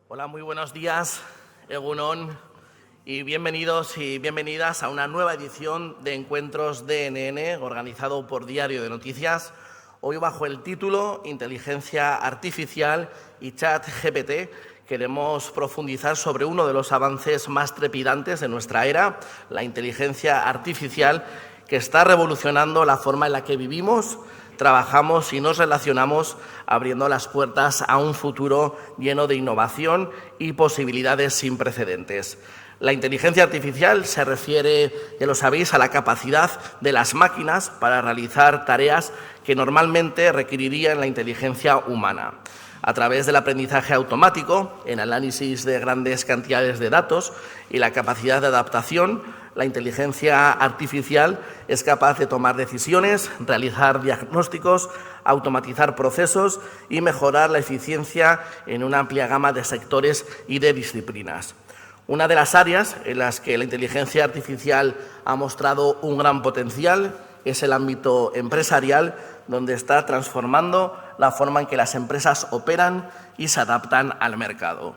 Hola, muy buenos días, Egunon, y bienvenidos y bienvenidas a una nueva edición de Encuentros DNN, organizado por Diario de Noticias, hoy bajo el título Inteligencia Artificial y ChatGPT. Queremos profundizar sobre uno de los avances más trepidantes de nuestra era, la inteligencia artificial, que está revolucionando la forma en la que vivimos, trabajamos y nos relacionamos, abriendo las puertas a un futuro lleno de innovación y posibilidades sin precedentes. La inteligencia artificial se refiere, ya lo sabéis, a la capacidad de las máquinas para realizar tareas que normalmente requerirían la inteligencia humana. A través del aprendizaje automático, el análisis de grandes cantidades de datos y la capacidad de adaptación, la inteligencia artificial es capaz de tomar decisiones, realizar diagnósticos, automatizar procesos y mejorar la eficiencia en una amplia gama de sectores y de disciplinas. Una de las áreas en las que la inteligencia artificial ha mostrado un gran potencial es el ámbito empresarial, donde está transformando la forma en que las empresas operan y se adaptan al mercado.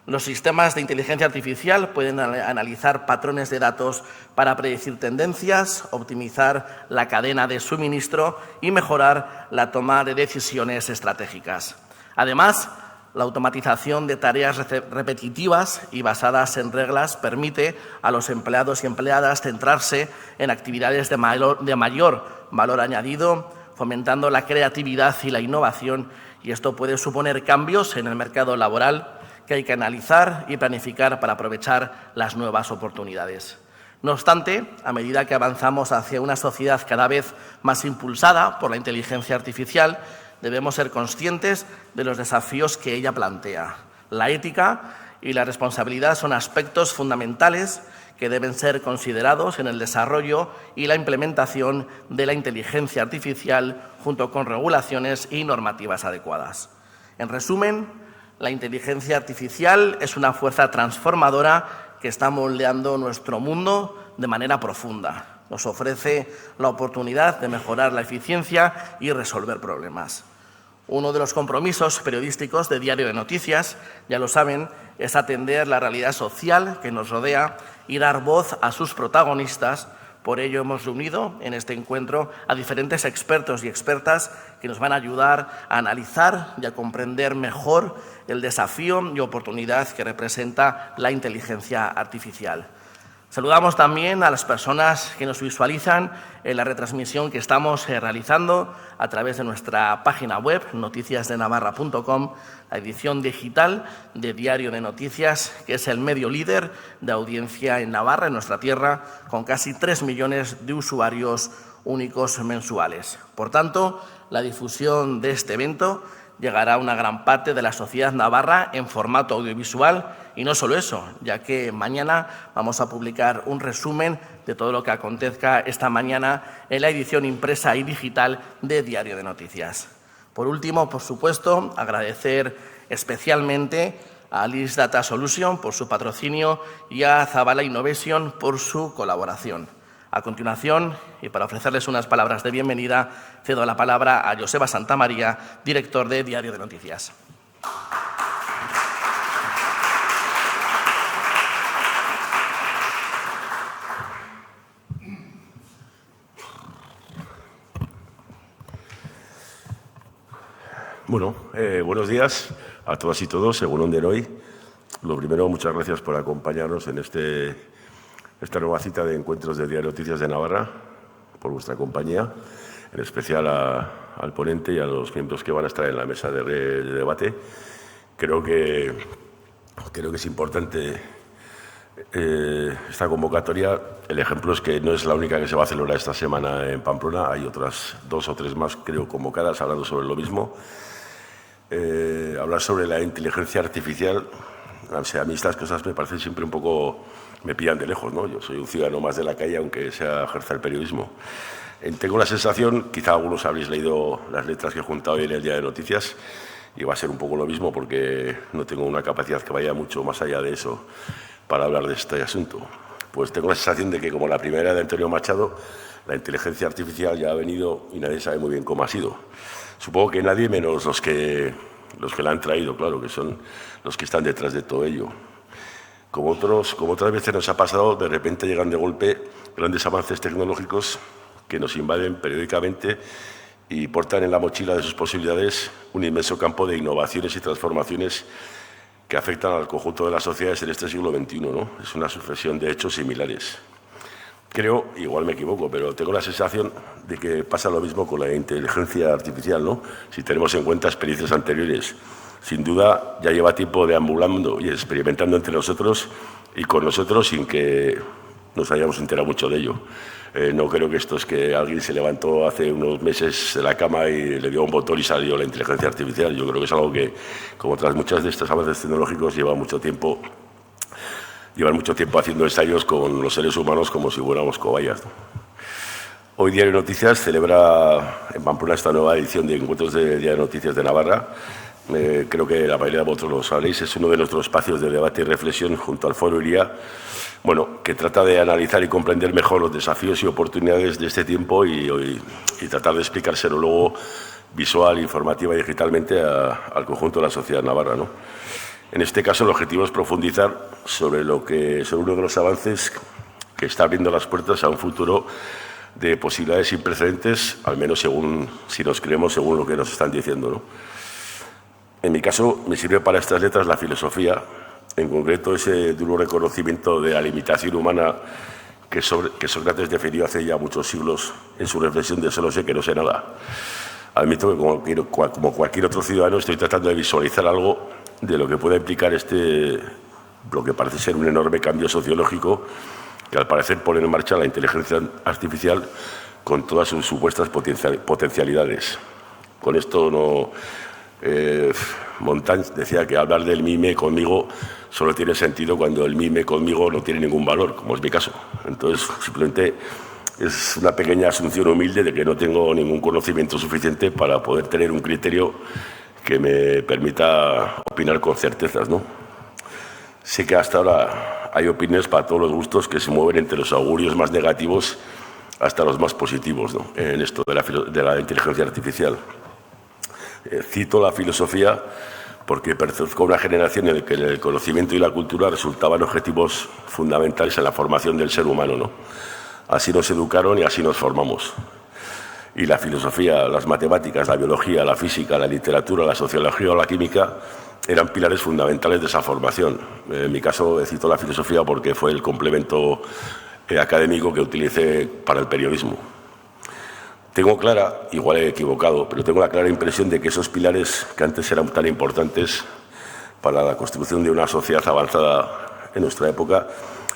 Los sistemas de inteligencia artificial pueden analizar patrones de datos para predecir tendencias, optimizar la cadena de suministro y mejorar la toma de decisiones estratégicas. Además, la automatización de tareas repetitivas y basadas en reglas permite a los empleados y empleadas centrarse en actividades de mayor valor añadido, fomentando la creatividad y la innovación, y esto puede suponer cambios en el mercado laboral que hay que analizar y planificar para aprovechar las nuevas oportunidades. No obstante, a medida que avanzamos hacia una sociedad cada vez más impulsada por la inteligencia artificial, debemos ser conscientes de los desafíos que ella plantea. La ética y la responsabilidad son aspectos fundamentales que deben ser considerados en el desarrollo y la implementación de la inteligencia artificial junto con regulaciones y normativas adecuadas. En resumen, la inteligencia artificial es una fuerza transformadora que está moldeando nuestro mundo de manera profunda. Nos ofrece la oportunidad de mejorar la eficiencia y resolver problemas. Uno de los compromisos periodísticos de Diario de Noticias, ya lo saben, es atender la realidad social que nos rodea y dar voz a sus protagonistas. Por ello hemos reunido en este encuentro a diferentes expertos y expertas que nos van a ayudar a analizar y a comprender mejor el desafío y oportunidad que representa la inteligencia artificial. Saludamos también a las personas que nos visualizan en la retransmisión que estamos realizando a través de nuestra página web, noticiasdenavarra.com, la edición digital de Diario de Noticias, que es el medio líder de audiencia en Navarra, en nuestra tierra, con casi 3 millones de usuarios únicos mensuales. Por tanto, la difusión de este evento llegará a una gran parte de la sociedad navarra en formato audiovisual, y no solo eso, ya que mañana vamos a publicar un resumen de todo lo que acontezca esta mañana en la edición impresa y digital de Diario de Noticias. Por último, por supuesto, agradecer especialmente a Alice Data Solution por su patrocinio y a Zabala Innovation por su colaboración. A continuación, y para ofrecerles unas palabras de bienvenida, cedo la palabra a Joseba Santamaría, director de Diario de Noticias. Bueno, buenos días a todas y todos, Egunon de hoy. Lo primero, muchas gracias por acompañarnos en esta nueva cita de encuentros de Diario de Noticias de Navarra, por vuestra compañía, en especial al ponente y a los miembros que van a estar en la mesa de debate. Creo que es importante esta convocatoria. El ejemplo es que no es la única que se va a celebrar esta semana en Pamplona, hay otras 2 o 3 más, creo, convocadas, hablando sobre lo mismo. Hablar sobre la inteligencia artificial, o sea, a mí estas cosas me parecen siempre un poco, me pillan de lejos, ¿no? Yo soy un ciudadano más de la calle, aunque sea ejerza el periodismo. Tengo la sensación, quizá algunos habréis leído las letras que he juntado hoy en el Día de Noticias, y va a ser un poco lo mismo porque no tengo una capacidad que vaya mucho más allá de eso para hablar de este asunto. Pues tengo la sensación de que, como la primera de Antonio Machado, la inteligencia artificial ya ha venido y nadie sabe muy bien cómo ha sido. Supongo que nadie, menos los que los que la han traído, claro, que son los que están detrás de todo ello. Como otras veces nos ha pasado, de repente llegan de golpe grandes avances tecnológicos que nos invaden periódicamente y portan en la mochila de sus posibilidades un inmenso campo de innovaciones y transformaciones que afectan al conjunto de las sociedades en este siglo XXI, ¿no? Es una sucesión de hechos similares. Creo, igual me equivoco, pero tengo la sensación de que pasa lo mismo con la inteligencia artificial, ¿no? Si tenemos en cuenta experiencias anteriores. Sin duda, ya lleva tiempo deambulando y experimentando entre nosotros y con nosotros sin que nos hayamos enterado mucho de ello. No creo que esto es que alguien se levantó hace unos meses de la cama y le dio un botón y salió la inteligencia artificial. Yo creo que es algo que, como otras muchas de estos avances tecnológicos, llevan mucho tiempo haciendo ensayos con los seres humanos como si fuéramos cobayas, ¿no? Hoy Diario de Noticias celebra en Pamplona esta nueva edición de Encuentros de Diario de Noticias de Navarra. Creo que la mayoría de vosotros lo sabréis, es uno de nuestros espacios de debate y reflexión junto al Foro IRIA, que trata de analizar y comprender mejor los desafíos y oportunidades de este tiempo y tratar de explicárselo luego visual, informativa y digitalmente al conjunto de la sociedad navarra, ¿no? En este caso, el objetivo es profundizar sobre uno de los avances que está abriendo las puertas a un futuro de posibilidades sin precedentes, al menos si nos creemos según lo que nos están diciendo, ¿no? En mi caso, me sirve para estas letras la filosofía, en concreto ese duro reconocimiento de la limitación humana que Sócrates defendió hace ya muchos siglos en su reflexión de solo sé que no sé nada. Admito que como cualquier otro ciudadano estoy tratando de visualizar algo de lo que pueda implicar lo que parece ser un enorme cambio sociológico que al parecer pone en marcha la inteligencia artificial con todas sus supuestas potencialidades. Con esto Montaigne decía que hablar del mime conmigo solo tiene sentido cuando el mime conmigo no tiene ningún valor, como es mi caso. Entonces, simplemente es una pequeña asunción humilde de que no tengo ningún conocimiento suficiente para poder tener un criterio que me permita opinar con certezas, ¿no? Sé que hasta ahora hay opiniones para todos los gustos que se mueven entre los augurios más negativos hasta los más positivos, ¿no?, en esto de la inteligencia artificial. Cito la filosofía porque pertenezco a una generación en la que el conocimiento y la cultura resultaban objetivos fundamentales en la formación del ser humano, ¿no? Así nos educaron y así nos formamos. Y la filosofía, las matemáticas, la biología, la física, la literatura, la sociología o la química eran pilares fundamentales de esa formación. En mi caso, cito la filosofía porque fue el complemento académico que utilicé para el periodismo. Tengo clara, igual he equivocado, pero tengo la clara impresión de que esos pilares que antes eran tan importantes para la construcción de una sociedad avanzada en nuestra época,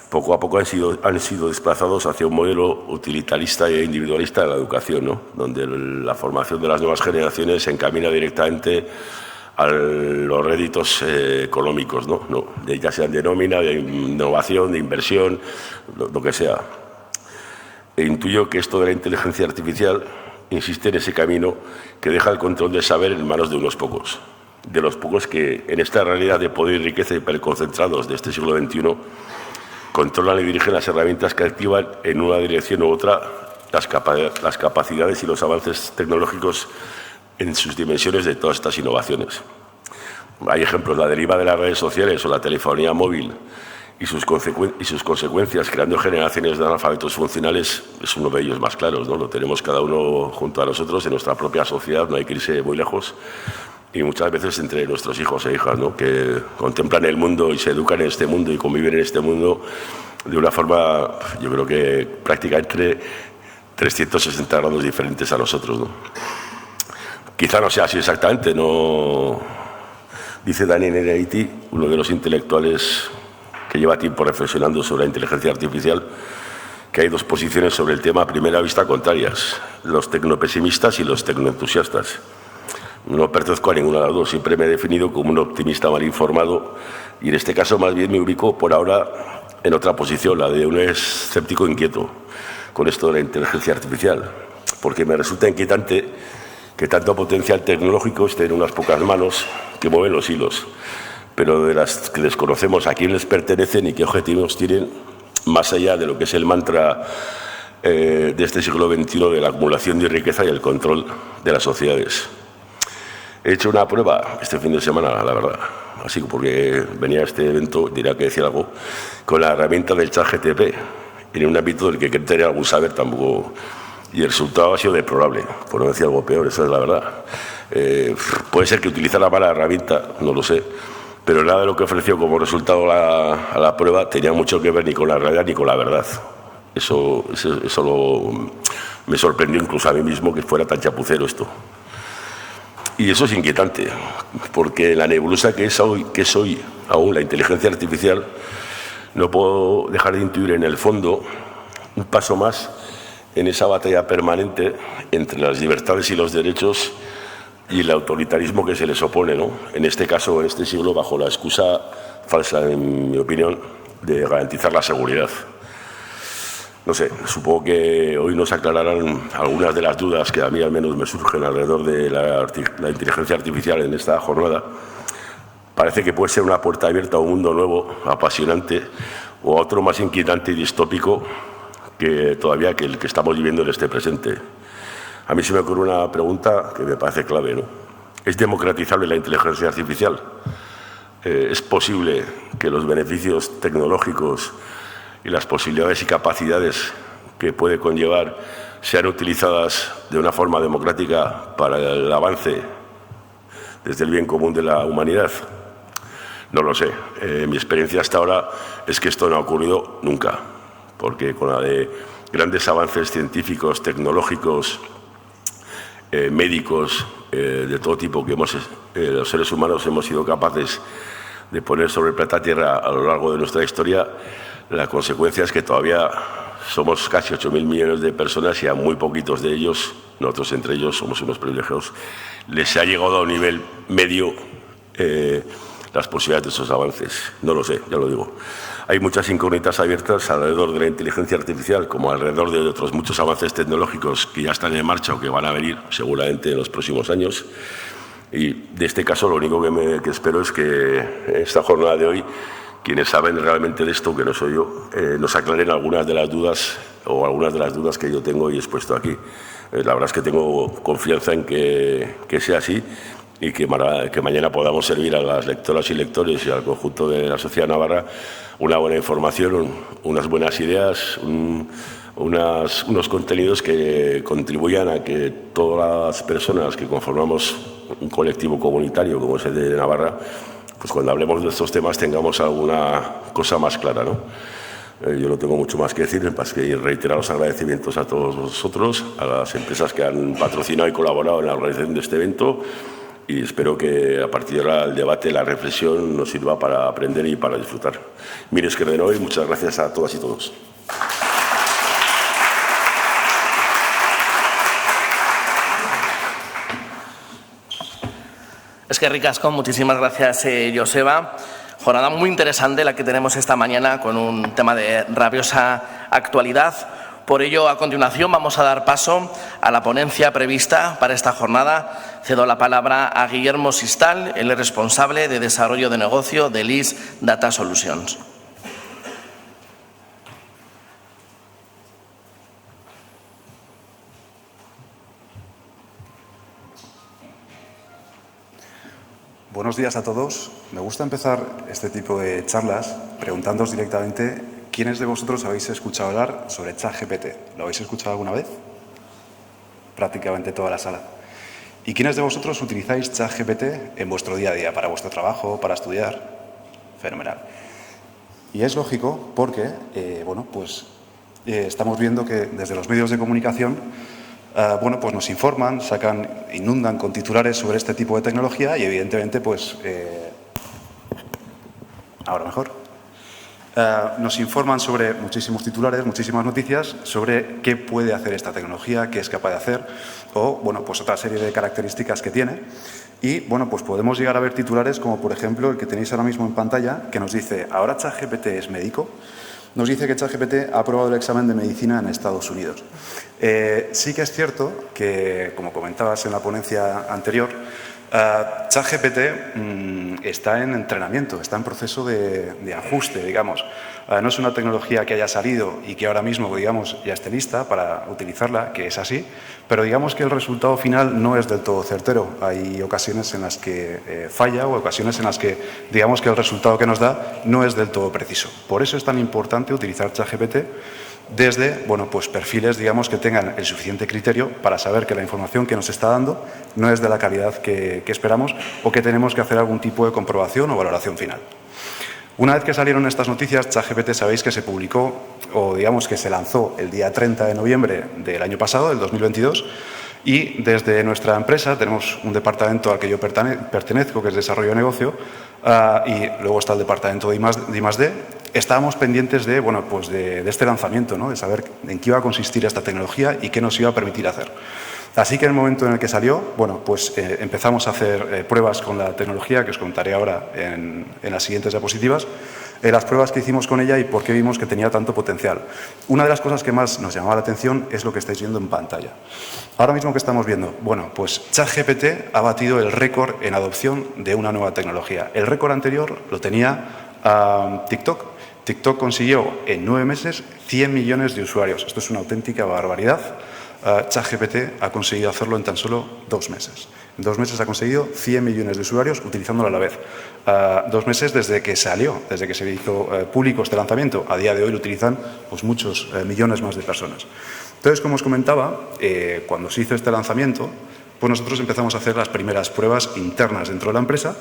poco a poco han sido desplazados hacia un modelo utilitarista e individualista de la educación, ¿no?, donde la formación de las nuevas generaciones se encamina directamente a los réditos económicos, ¿no? Ya sean de nómina, de innovación, de inversión, lo que sea. E intuyo que esto de la inteligencia artificial insiste en ese camino que deja el control del saber en manos de unos pocos, de los pocos que en esta realidad de poder y riqueza hiperconcentrados de este siglo XXI controlan y dirigen las herramientas que activan en una dirección u otra las capacidades y los avances tecnológicos en sus dimensiones de todas estas innovaciones. Hay ejemplos, la deriva de las redes sociales o la telefonía móvil y sus consecuencias, creando generaciones de analfabetos funcionales, es uno de ellos más claros, ¿no? Lo tenemos cada uno junto a nosotros en nuestra propia sociedad, no hay que irse muy lejos, y muchas veces entre nuestros hijos e hijas, ¿no?, que contemplan el mundo y se educan en este mundo y conviven en este mundo de una forma, yo creo que prácticamente 360 grados diferentes a nosotros, ¿no? Quizá no sea así exactamente, no. Dice Daniel Ereiti, uno de los intelectuales que lleva tiempo reflexionando sobre la inteligencia artificial, que hay dos posiciones sobre el tema a primera vista contrarias, los tecnopesimistas y los tecnoentusiastas. No pertenezco a ninguna de las dos, siempre me he definido como un optimista mal informado y en este caso más bien me ubico por ahora en otra posición, la de un escéptico inquieto con esto de la inteligencia artificial, porque me resulta inquietante que tanto potencial tecnológico esté en unas pocas manos que mueven los hilos, pero de las que desconocemos a quién les pertenecen y qué objetivos tienen, más allá de lo que es el mantra de este siglo XXI de la acumulación de riqueza y el control de las sociedades. He hecho una prueba este fin de semana, la verdad, así que porque venía a este evento, diría que decir algo, con la herramienta del ChatGPT, en un ámbito del que quería tener algún saber tampoco, y el resultado ha sido deplorable, por no decir algo peor, esa es la verdad. Puede ser que utilizara mala herramienta, no lo sé, pero nada de lo que ofreció como resultado a la prueba tenía mucho que ver ni con la realidad ni con la verdad. Eso me sorprendió incluso a mí mismo que fuera tan chapucero esto. Y eso es inquietante, porque la nebulosa que es hoy aún la inteligencia artificial, no puedo dejar de intuir en el fondo un paso más en esa batalla permanente entre las libertades y los derechos y el autoritarismo que se les opone, ¿no? En este caso, en este siglo, bajo la excusa falsa, en mi opinión, de garantizar la seguridad. No sé, supongo que hoy nos aclararán algunas de las dudas que a mí al menos me surgen alrededor de la inteligencia artificial en esta jornada. Parece que puede ser una puerta abierta a un mundo nuevo, apasionante, o a otro más inquietante y distópico que todavía que el que estamos viviendo en este presente. A mí se me ocurre una pregunta que me parece clave, ¿no? ¿Es democratizable la inteligencia artificial? ¿Es posible que los beneficios tecnológicos y las posibilidades y capacidades que puede conllevar sean utilizadas de una forma democrática para el avance desde el bien común de la humanidad? No lo sé. Mi experiencia hasta ahora es que esto no ha ocurrido nunca, porque con la de grandes avances científicos, tecnológicos, médicos, de todo tipo que los seres humanos hemos sido capaces de poner sobre el planeta Tierra a lo largo de nuestra historia, la consecuencia es que todavía somos casi 8.000 millones de personas y a muy poquitos de ellos, nosotros entre ellos somos unos privilegiados, les ha llegado a un nivel medio las posibilidades de esos avances. No lo sé, ya lo digo. Hay muchas incógnitas abiertas alrededor de la inteligencia artificial, como alrededor de otros muchos avances tecnológicos que ya están en marcha o que van a venir seguramente en los próximos años. Y de este caso lo único que espero es que en esta jornada de hoy, quienes saben realmente de esto, que no soy yo, nos aclaren algunas de las dudas que yo tengo y he expuesto aquí. La verdad es que tengo confianza en que sea así y que mañana podamos servir a las lectoras y lectores y al conjunto de la sociedad navarra una buena información, unas buenas ideas, unos contenidos que contribuyan a que todas las personas que conformamos un colectivo comunitario como es el de Navarra, pues cuando hablemos de estos temas tengamos alguna cosa más clara, ¿no? Yo no tengo mucho más que decir, más que reiterar los agradecimientos a todos vosotros, a las empresas que han patrocinado y colaborado en la organización de este evento, y espero que a partir de ahora el debate, la reflexión nos sirva para aprender y para disfrutar. Mire, es que de hoy, muchas gracias a todas y todos. Es que ricasco, muchísimas gracias, Joseba. Jornada muy interesante la que tenemos esta mañana con un tema de rabiosa actualidad. Por ello, a continuación vamos a dar paso a la ponencia prevista para esta jornada. Cedo la palabra a Guillermo Sistal, el responsable de desarrollo de negocio de LIS Data Solutions. Buenos días a todos. Me gusta empezar este tipo de charlas preguntándoos directamente ¿quiénes de vosotros habéis escuchado hablar sobre ChatGPT? ¿Lo habéis escuchado alguna vez? Prácticamente toda la sala. ¿Y quiénes de vosotros utilizáis ChatGPT en vuestro día a día, para vuestro trabajo, para estudiar? Fenomenal. Y es lógico porque, estamos viendo que desde los medios de comunicación pues nos informan, inundan con titulares sobre este tipo de tecnología y evidentemente ahora mejor. Nos informan sobre muchísimos titulares, muchísimas noticias sobre qué puede hacer esta tecnología, qué es capaz de hacer o otra serie de características que tiene. Y podemos llegar a ver titulares como por ejemplo el que tenéis ahora mismo en pantalla que nos dice ¿ahora ChatGPT es médico? Nos dice que ChatGPT ha aprobado el examen de medicina en Estados Unidos. Sí que es cierto que, como comentabas en la ponencia anterior, ChatGPT está en entrenamiento, está en proceso de ajuste, digamos. No es una tecnología que haya salido y que ahora mismo, digamos, ya esté lista para utilizarla, que es así, pero digamos que el resultado final no es del todo certero. Hay ocasiones en las que falla o ocasiones en las que, digamos, que el resultado que nos da no es del todo preciso. Por eso es tan importante utilizar ChatGPT desde, bueno, pues perfiles, digamos, que tengan el suficiente criterio para saber que la información que nos está dando no es de la calidad que esperamos o que tenemos que hacer algún tipo de comprobación o valoración final. Una vez que salieron estas noticias, ChatGPT sabéis que se publicó, o digamos que se lanzó el día 30 de noviembre del año pasado, del 2022, y desde nuestra empresa tenemos un departamento al que yo pertenezco, que es Desarrollo de Negocio, y luego está el departamento de I+D. Estábamos pendientes de, bueno, pues de este lanzamiento, ¿no? De saber en qué iba a consistir esta tecnología y qué nos iba a permitir hacer. Así que en el momento en el que salió, bueno, pues empezamos a hacer pruebas con la tecnología, que os contaré ahora en las siguientes diapositivas, las pruebas que hicimos con ella y por qué vimos que tenía tanto potencial. Una de las cosas que más nos llamaba la atención es lo que estáis viendo en pantalla. Ahora mismo, ¿qué estamos viendo? Bueno, pues ChatGPT ha batido el récord en adopción de una nueva tecnología. El récord anterior lo tenía TikTok. TikTok consiguió en 9 meses 100 millones de usuarios. Esto es una auténtica barbaridad. ChatGPT ha conseguido hacerlo en tan solo 2 meses. En 2 meses ha conseguido 100 millones de usuarios utilizándolo a la vez. 2 meses desde que salió, desde que se hizo público este lanzamiento. A día de hoy lo utilizan pues, muchos millones más de personas. Entonces, como os comentaba, cuando se hizo este lanzamiento, pues nosotros empezamos a hacer las primeras pruebas internas dentro de la empresa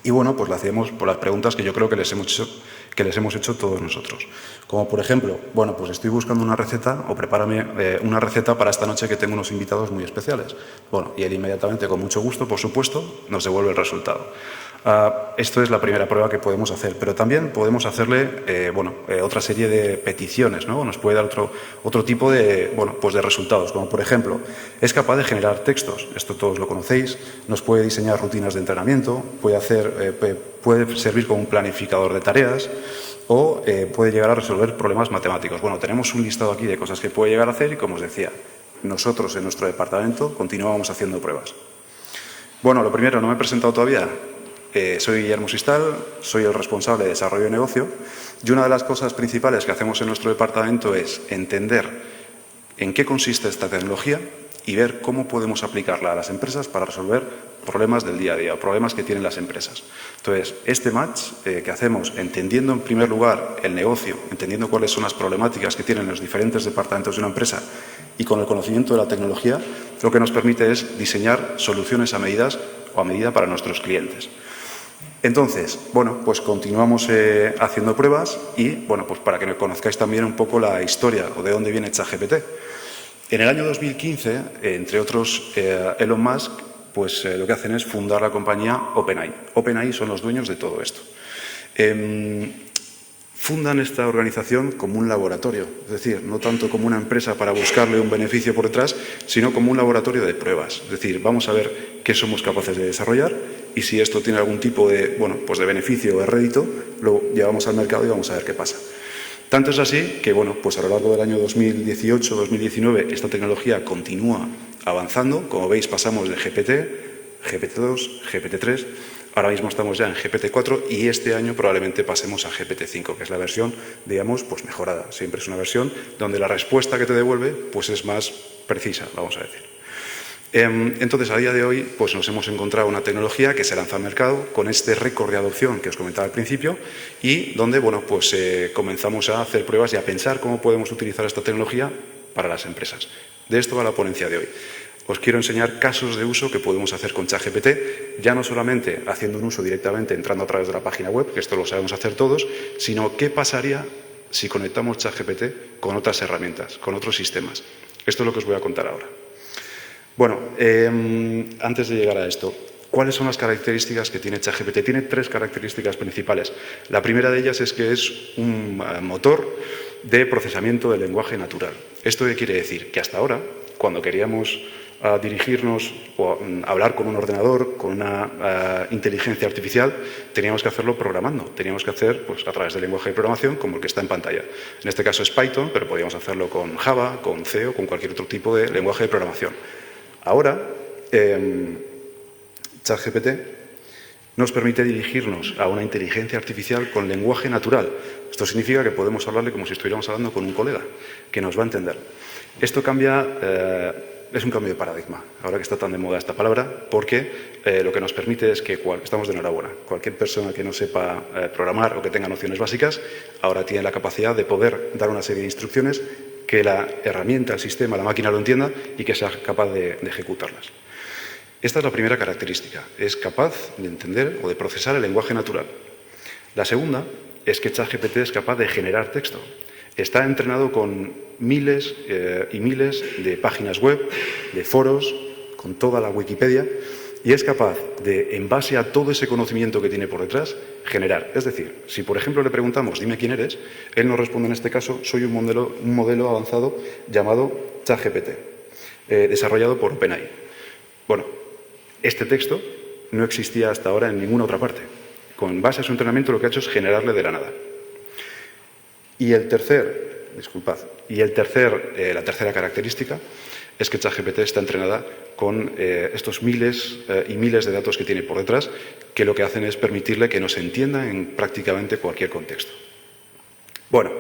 y, bueno, pues lo hacíamos por las preguntas que yo creo que les hemos hecho todos nosotros. Como, por ejemplo, bueno, pues estoy buscando una receta o prepárame una receta para esta noche que tengo unos invitados muy especiales. Bueno, y él inmediatamente, con mucho gusto, por supuesto, nos devuelve el resultado. Esto es la primera prueba que podemos hacer, pero también podemos hacerle otra serie de peticiones, ¿no? Nos puede dar otro tipo de, bueno, pues de resultados, como por ejemplo, es capaz de generar textos, esto todos lo conocéis, nos puede diseñar rutinas de entrenamiento, puede servir como un planificador de tareas o puede llegar a resolver problemas matemáticos. Bueno, tenemos un listado aquí de cosas que puede llegar a hacer y, como os decía, nosotros en nuestro departamento continuamos haciendo pruebas. Bueno, lo primero, no me he presentado todavía. Soy Guillermo Sistal, soy el responsable de Desarrollo de Negocio y una de las cosas principales que hacemos en nuestro departamento es entender en qué consiste esta tecnología y ver cómo podemos aplicarla a las empresas para resolver problemas del día a día o problemas que tienen las empresas. Entonces, este match que hacemos, entendiendo en primer lugar el negocio, entendiendo cuáles son las problemáticas que tienen los diferentes departamentos de una empresa y con el conocimiento de la tecnología, lo que nos permite es diseñar soluciones a medida para nuestros clientes. Entonces, bueno, pues continuamos haciendo pruebas y, bueno, pues para que conozcáis también un poco la historia o de dónde viene ChatGPT. En el año 2015, entre otros, Elon Musk, pues lo que hacen es fundar la compañía OpenAI. OpenAI son los dueños de todo esto. Fundan esta organización como un laboratorio, es decir, no tanto como una empresa para buscarle un beneficio por detrás, sino como un laboratorio de pruebas. Es decir, vamos a ver qué somos capaces de desarrollar y si esto tiene algún tipo de, bueno, pues de beneficio o de rédito, lo llevamos al mercado y vamos a ver qué pasa. Tanto es así que, bueno, pues a lo largo del año 2018-2019 esta tecnología continúa avanzando. Como veis, pasamos de GPT, GPT-2, GPT-3, ahora mismo estamos ya en GPT-4 y este año probablemente pasemos a GPT-5, que es la versión, digamos, pues mejorada. Siempre es una versión donde la respuesta que te devuelve pues es más precisa, vamos a decir. Entonces, a día de hoy, pues nos hemos encontrado una tecnología que se lanza al mercado con este récord de adopción que os comentaba al principio y donde, bueno, pues comenzamos a hacer pruebas y a pensar cómo podemos utilizar esta tecnología para las empresas. De esto va la ponencia de hoy. Os quiero enseñar casos de uso que podemos hacer con ChatGPT, ya no solamente haciendo un uso directamente entrando a través de la página web, que esto lo sabemos hacer todos, sino qué pasaría si conectamos ChatGPT con otras herramientas, con otros sistemas. Esto es lo que os voy a contar ahora. Bueno, antes de llegar a esto, ¿cuáles son las características que tiene ChatGPT? Tiene 3 características principales. La primera de ellas es que es un motor de procesamiento del lenguaje natural. ¿Esto qué quiere decir? Que hasta ahora, cuando queríamos dirigirnos o hablar con un ordenador, con una inteligencia artificial, teníamos que hacerlo programando. Teníamos que hacer pues, a través del lenguaje de programación como el que está en pantalla. En este caso es Python, pero podíamos hacerlo con Java, con C o con cualquier otro tipo de lenguaje de programación. Ahora, ChatGPT Nos permite dirigirnos a una inteligencia artificial con lenguaje natural. Esto significa que podemos hablarle como si estuviéramos hablando con un colega, que nos va a entender. Esto es un cambio de paradigma, ahora que está tan de moda esta palabra, porque lo que nos permite es que, estamos de enhorabuena, cualquier persona que no sepa programar o que tenga nociones básicas, ahora tiene la capacidad de poder dar una serie de instrucciones que la herramienta, el sistema, la máquina lo entienda y que sea capaz de ejecutarlas. Esta es la primera característica, es capaz de entender o de procesar el lenguaje natural. La segunda es que ChatGPT es capaz de generar texto. Está entrenado con miles y miles de páginas web, de foros, con toda la Wikipedia, y es capaz de, en base a todo ese conocimiento que tiene por detrás, generar. Es decir, si por ejemplo le preguntamos, dime quién eres, él nos responde en este caso, soy un modelo avanzado llamado ChatGPT, desarrollado por OpenAI. Bueno, este texto no existía hasta ahora en ninguna otra parte. Con base a su entrenamiento lo que ha hecho es generarle de la nada. Y la tercera característica es que ChatGPT está entrenada con estos miles y miles de datos que tiene por detrás, que lo que hacen es permitirle que nos entienda en prácticamente cualquier contexto. Bueno,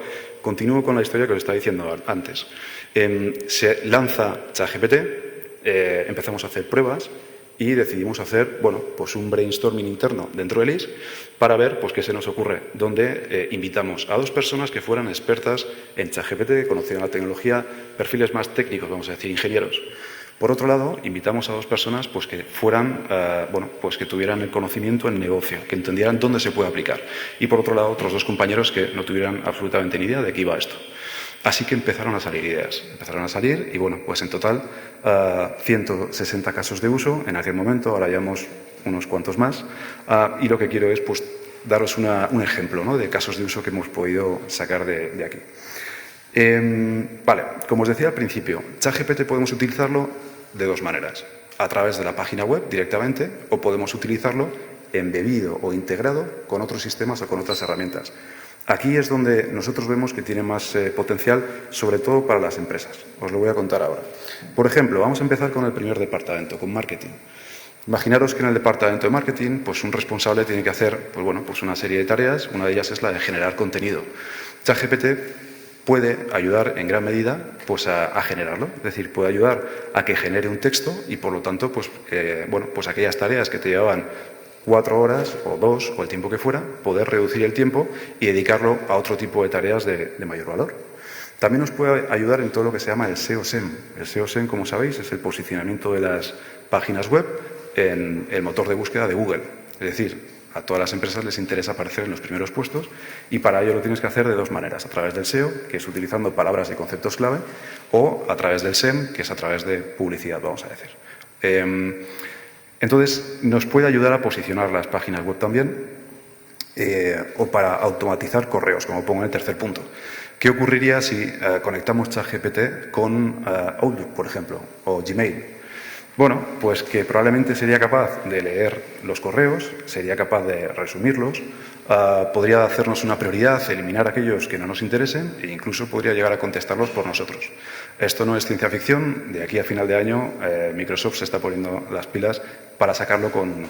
continúo con la historia que os estaba diciendo antes. Se lanza ChatGPT, empezamos a hacer pruebas y decidimos hacer, pues un brainstorming interno dentro de LIS para ver qué se nos ocurre, donde invitamos a 2 personas que fueran expertas en ChatGPT, que conocían la tecnología, perfiles más técnicos, vamos a decir, ingenieros. Por otro lado, invitamos a 2 personas que fueran, que tuvieran el conocimiento en negocio, que entendieran dónde se puede aplicar. Y por otro lado, otros 2 compañeros que no tuvieran absolutamente ni idea de qué iba esto. Así que empezaron a salir ideas. Empezaron a salir y, pues en total, 160 casos de uso en aquel momento, ahora llevamos unos cuantos más. Y lo que quiero es daros un ejemplo, ¿no?, de casos de uso que hemos podido sacar de aquí. Vale, como os decía al principio, ChatGPT podemos utilizarlo de 2 maneras. A través de la página web directamente, o podemos utilizarlo embebido o integrado con otros sistemas o con otras herramientas. Aquí es donde nosotros vemos que tiene más potencial, sobre todo para las empresas. Os lo voy a contar ahora. Por ejemplo, vamos a empezar con el primer departamento, con marketing. Imaginaros que en el departamento de marketing, un responsable tiene que hacer una serie de tareas. Una de ellas es la de generar contenido. ChatGPT puede ayudar en gran medida a generarlo. Es decir, puede ayudar a que genere un texto y, por lo tanto, aquellas tareas que te llevaban 4 horas o 2 o el tiempo que fuera, poder reducir el tiempo y dedicarlo a otro tipo de tareas de mayor valor. También nos puede ayudar en todo lo que se llama el SEO-SEM. El SEO-SEM, como sabéis, es el posicionamiento de las páginas web en el motor de búsqueda de Google. Es decir, a todas las empresas les interesa aparecer en los primeros puestos y para ello lo tienes que hacer de 2 maneras. A través del SEO, que es utilizando palabras y conceptos clave, o a través del SEM, que es a través de publicidad, vamos a decir. Entonces, nos puede ayudar a posicionar las páginas web también o para automatizar correos, como pongo en el tercer punto. ¿Qué ocurriría si conectamos ChatGPT con Outlook, por ejemplo, o Gmail? Bueno, pues que probablemente sería capaz de leer los correos, sería capaz de resumirlos, podría hacernos una prioridad, eliminar aquellos que no nos interesen e incluso podría llegar a contestarlos por nosotros. Esto no es ciencia ficción. De aquí a final de año Microsoft se está poniendo las pilas para sacarlo con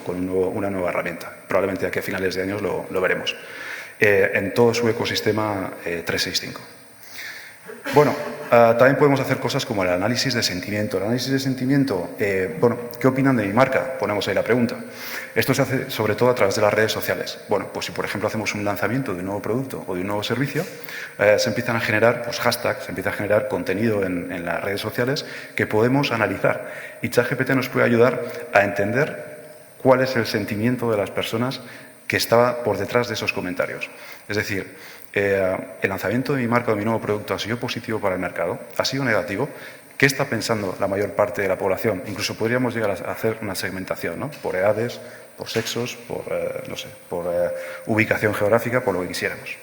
una nueva herramienta. Probablemente de aquí a finales de año lo veremos. En todo su ecosistema 365. Bueno, también podemos hacer cosas como el análisis de sentimiento. El análisis de sentimiento, ¿qué opinan de mi marca? Ponemos ahí la pregunta. Esto se hace sobre todo a través de las redes sociales. Bueno, pues si por ejemplo hacemos un lanzamiento de un nuevo producto o de un nuevo servicio, se empiezan a generar hashtags, se empieza a generar contenido en las redes sociales que podemos analizar. Y ChatGPT nos puede ayudar a entender cuál es el sentimiento de las personas que estaba por detrás de esos comentarios. Es decir, el lanzamiento de mi marca o de mi nuevo producto ha sido positivo para el mercado, ha sido negativo. ¿Qué está pensando la mayor parte de la población? Incluso podríamos llegar a hacer una segmentación, ¿no?, por edades, por sexos, por ubicación geográfica, por lo que quisiéramos.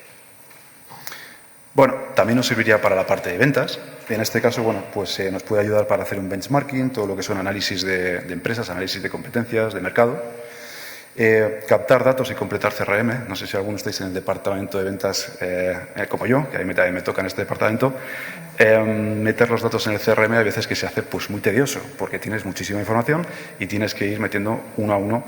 Bueno, también nos serviría para la parte de ventas. En este caso, nos puede ayudar para hacer un benchmarking, todo lo que son análisis de empresas, análisis de competencias, de mercado. Captar datos y completar CRM. No sé si alguno estáis en el departamento de ventas como yo, que a mí también me toca en este departamento. Meter los datos en el CRM a veces que se hace pues muy tedioso, porque tienes muchísima información y tienes que ir metiendo uno a uno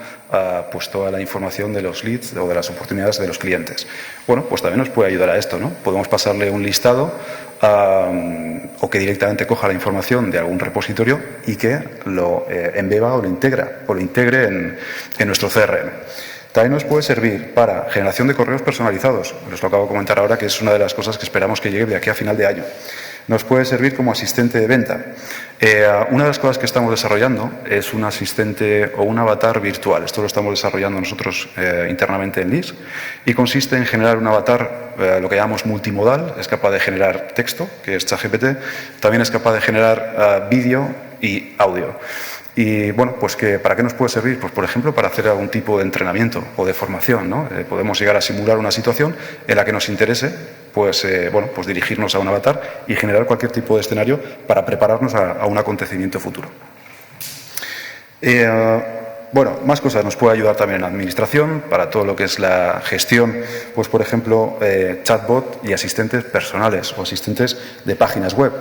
pues toda la información de los leads o de las oportunidades de los clientes. Bueno, pues también nos puede ayudar a esto, ¿no? Podemos pasarle un listado o que directamente coja la información de algún repositorio y que lo embeba o lo integre en nuestro CRM. También nos puede servir para generación de correos personalizados. Os lo acabo de comentar ahora, que es una de las cosas que esperamos que llegue de aquí a final de año. Nos puede servir como asistente de venta. Una de las cosas que estamos desarrollando es un asistente o un avatar virtual. Esto lo estamos desarrollando nosotros internamente en LIS y consiste en generar un avatar, lo que llamamos multimodal. Es capaz de generar texto, que es ChatGPT. También es capaz de generar vídeo y audio. Y bueno, pues ¿para qué nos puede servir? Pues por ejemplo para hacer algún tipo de entrenamiento o de formación, ¿no? Podemos llegar a simular una situación en la que nos interese, pues dirigirnos a un avatar y generar cualquier tipo de escenario para prepararnos a un acontecimiento futuro. Bueno, más cosas. Nos puede ayudar también en administración, para todo lo que es la gestión, pues por ejemplo, chatbot y asistentes personales o asistentes de páginas web.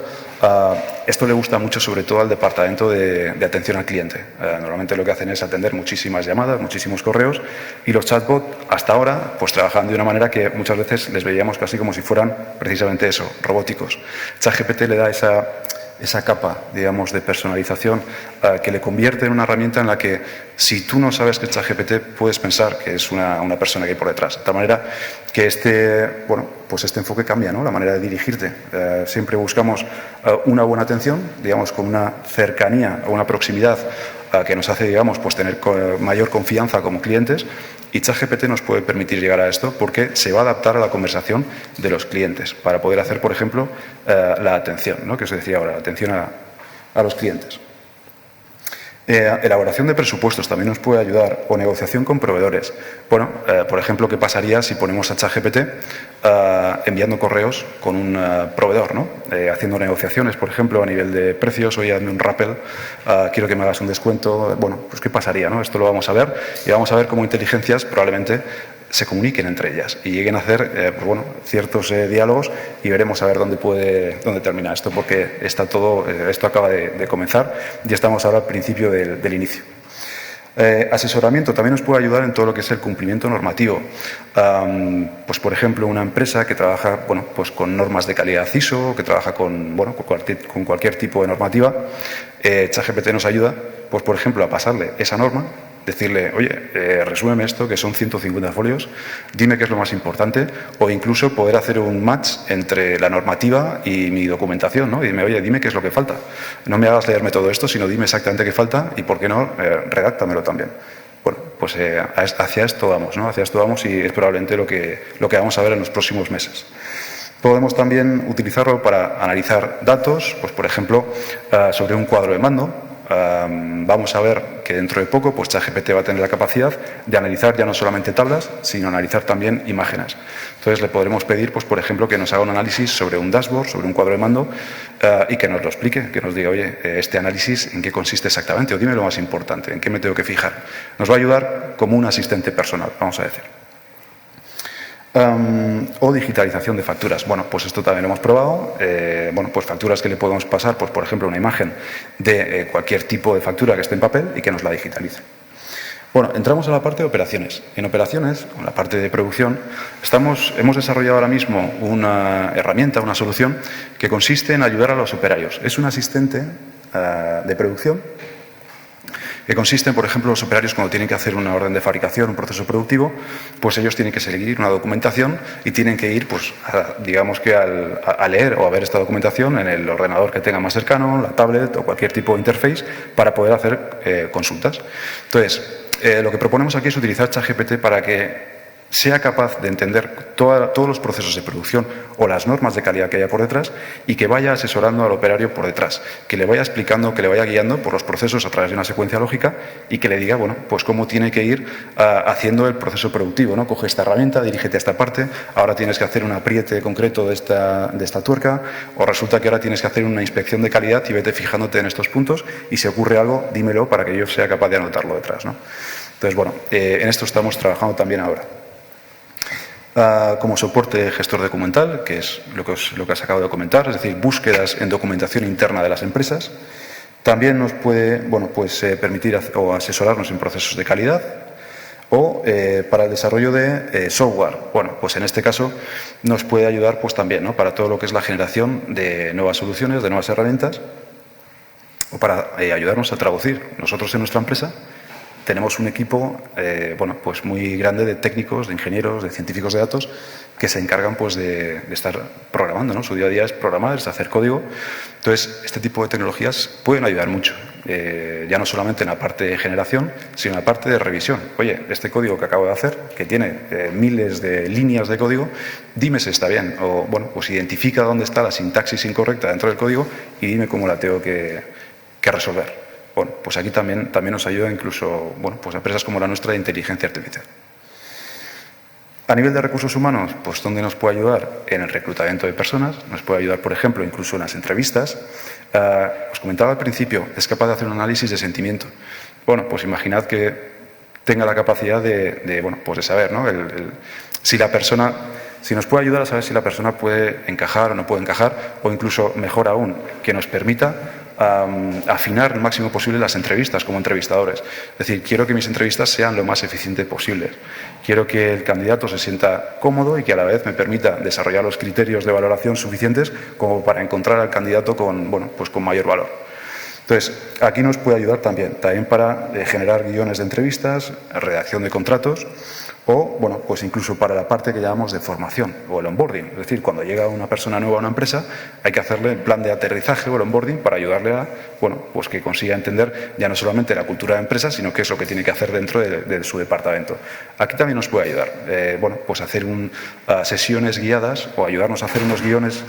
Esto le gusta mucho sobre todo al departamento de atención al cliente. Normalmente lo que hacen es atender muchísimas llamadas, muchísimos correos y los chatbots hasta ahora pues trabajan de una manera que muchas veces les veíamos casi como si fueran precisamente eso, robóticos. ChatGPT le da esa capa, digamos, de personalización que le convierte en una herramienta en la que si tú no sabes que es ChatGPT puedes pensar que es una persona que hay por detrás. De tal manera que este enfoque cambia, ¿no? La manera de dirigirte. Siempre buscamos una buena atención, digamos, con una cercanía o una proximidad que nos hace, digamos, pues tener mayor confianza como clientes. Y ChatGPT nos puede permitir llegar a esto porque se va a adaptar a la conversación de los clientes para poder hacer, por ejemplo, la atención, ¿no? Que os decía ahora, la atención a los clientes. Elaboración de presupuestos también nos puede ayudar, o negociación con proveedores. Bueno, por ejemplo, ¿qué pasaría si ponemos a ChatGPT enviando correos con un proveedor, ¿no? Haciendo negociaciones, por ejemplo, a nivel de precios? Oye, hazme un rappel, quiero que me hagas un descuento. Bueno, pues ¿qué pasaría, no? Esto lo vamos a ver y vamos a ver cómo inteligencias probablemente se comuniquen entre ellas y lleguen a hacer ciertos diálogos y veremos a ver dónde termina esto, porque esto acaba de comenzar y estamos ahora al principio del inicio. Asesoramiento también nos puede ayudar en todo lo que es el cumplimiento normativo. Pues por ejemplo, una empresa que trabaja pues con normas de calidad ISO, que trabaja con cualquier tipo de normativa, ChatGPT nos ayuda, pues por ejemplo, a pasarle esa norma, decirle, oye, resúmeme esto, que son 150 folios, dime qué es lo más importante, o incluso poder hacer un match entre la normativa y mi documentación, ¿no? Y dime, oye, dime qué es lo que falta. No me hagas leerme todo esto, sino dime exactamente qué falta y, ¿por qué no?, redáctamelo también. Bueno, pues hacia esto vamos, ¿no? Hacia esto vamos y es probablemente lo que vamos a ver en los próximos meses. Podemos también utilizarlo para analizar datos, pues por ejemplo, sobre un cuadro de mando. Vamos a ver que dentro de poco pues ChatGPT va a tener la capacidad de analizar ya no solamente tablas, sino analizar también imágenes. Entonces le podremos pedir, pues por ejemplo, que nos haga un análisis sobre un dashboard, sobre un cuadro de mando y que nos lo explique, que nos diga, oye, este análisis en qué consiste exactamente o dime lo más importante, en qué me tengo que fijar. Nos va a ayudar como un asistente personal, vamos a decir. O digitalización de facturas. Bueno, pues esto también lo hemos probado. Pues facturas que le podemos pasar, pues por ejemplo, una imagen de cualquier tipo de factura que esté en papel y que nos la digitalice. Bueno, entramos a la parte de operaciones. En operaciones, en la parte de producción, hemos desarrollado ahora mismo una herramienta, una solución que consiste en ayudar a los operarios. Es un asistente de producción que consiste, por ejemplo, los operarios cuando tienen que hacer una orden de fabricación, un proceso productivo, pues ellos tienen que seguir una documentación y tienen que ir, pues, digamos que a leer o a ver esta documentación en el ordenador que tenga más cercano, la tablet o cualquier tipo de interface para poder hacer consultas. Entonces, lo que proponemos aquí es utilizar ChatGPT para que sea capaz de entender todos los procesos de producción o las normas de calidad que haya por detrás y que vaya asesorando al operario por detrás, que le vaya explicando, que le vaya guiando por los procesos a través de una secuencia lógica y que le diga, bueno, pues cómo tiene que ir haciendo el proceso productivo, ¿no? Coge esta herramienta, dirígete a esta parte, ahora tienes que hacer un apriete concreto de esta tuerca, o resulta que ahora tienes que hacer una inspección de calidad y vete fijándote en estos puntos y si ocurre algo, dímelo para que yo sea capaz de anotarlo detrás, ¿no? Entonces, bueno, en esto estamos trabajando también ahora. como soporte gestor documental, que es lo que os acabo de comentar, es decir, búsquedas en documentación interna de las empresas. También nos puede permitir o asesorarnos en procesos de calidad o para el desarrollo de software. Bueno, pues en este caso nos puede ayudar pues también, ¿no?, para todo lo que es la generación de nuevas soluciones, de nuevas herramientas o para ayudarnos a traducir. Nosotros en nuestra empresa tenemos un equipo pues muy grande de técnicos, de ingenieros, de científicos de datos que se encargan pues de estar programando, ¿no? Su día a día es programar, es hacer código. Entonces, este tipo de tecnologías pueden ayudar mucho, ya no solamente en la parte de generación, sino en la parte de revisión. Oye, este código que acabo de hacer, que tiene miles de líneas de código, dime si está bien. O, pues identifica dónde está la sintaxis incorrecta dentro del código y dime cómo la tengo que resolver. Bueno, pues aquí también nos ayuda incluso pues empresas como la nuestra de inteligencia artificial. A nivel de recursos humanos, pues ¿dónde nos puede ayudar? En el reclutamiento de personas, nos puede ayudar, por ejemplo, incluso en las entrevistas. Os comentaba al principio, es capaz de hacer un análisis de sentimiento. Bueno, pues imaginad que tenga la capacidad de saber, ¿no?, si nos puede ayudar a saber si la persona puede encajar o no puede encajar, o incluso, mejor aún, que nos permita afinar el máximo posible las entrevistas como entrevistadores. Es decir, quiero que mis entrevistas sean lo más eficientes posibles. Quiero que el candidato se sienta cómodo y que a la vez me permita desarrollar los criterios de valoración suficientes como para encontrar al candidato con mayor valor. Entonces, aquí nos puede ayudar también para generar guiones de entrevistas, redacción de contratos o, pues incluso para la parte que llamamos de formación o el onboarding. Es decir, cuando llega una persona nueva a una empresa, hay que hacerle el plan de aterrizaje o el onboarding para ayudarle a, pues que consiga entender ya no solamente la cultura de empresa, sino qué es lo que tiene que hacer dentro de su departamento. Aquí también nos puede ayudar, pues hacer sesiones guiadas o ayudarnos a hacer unos guiones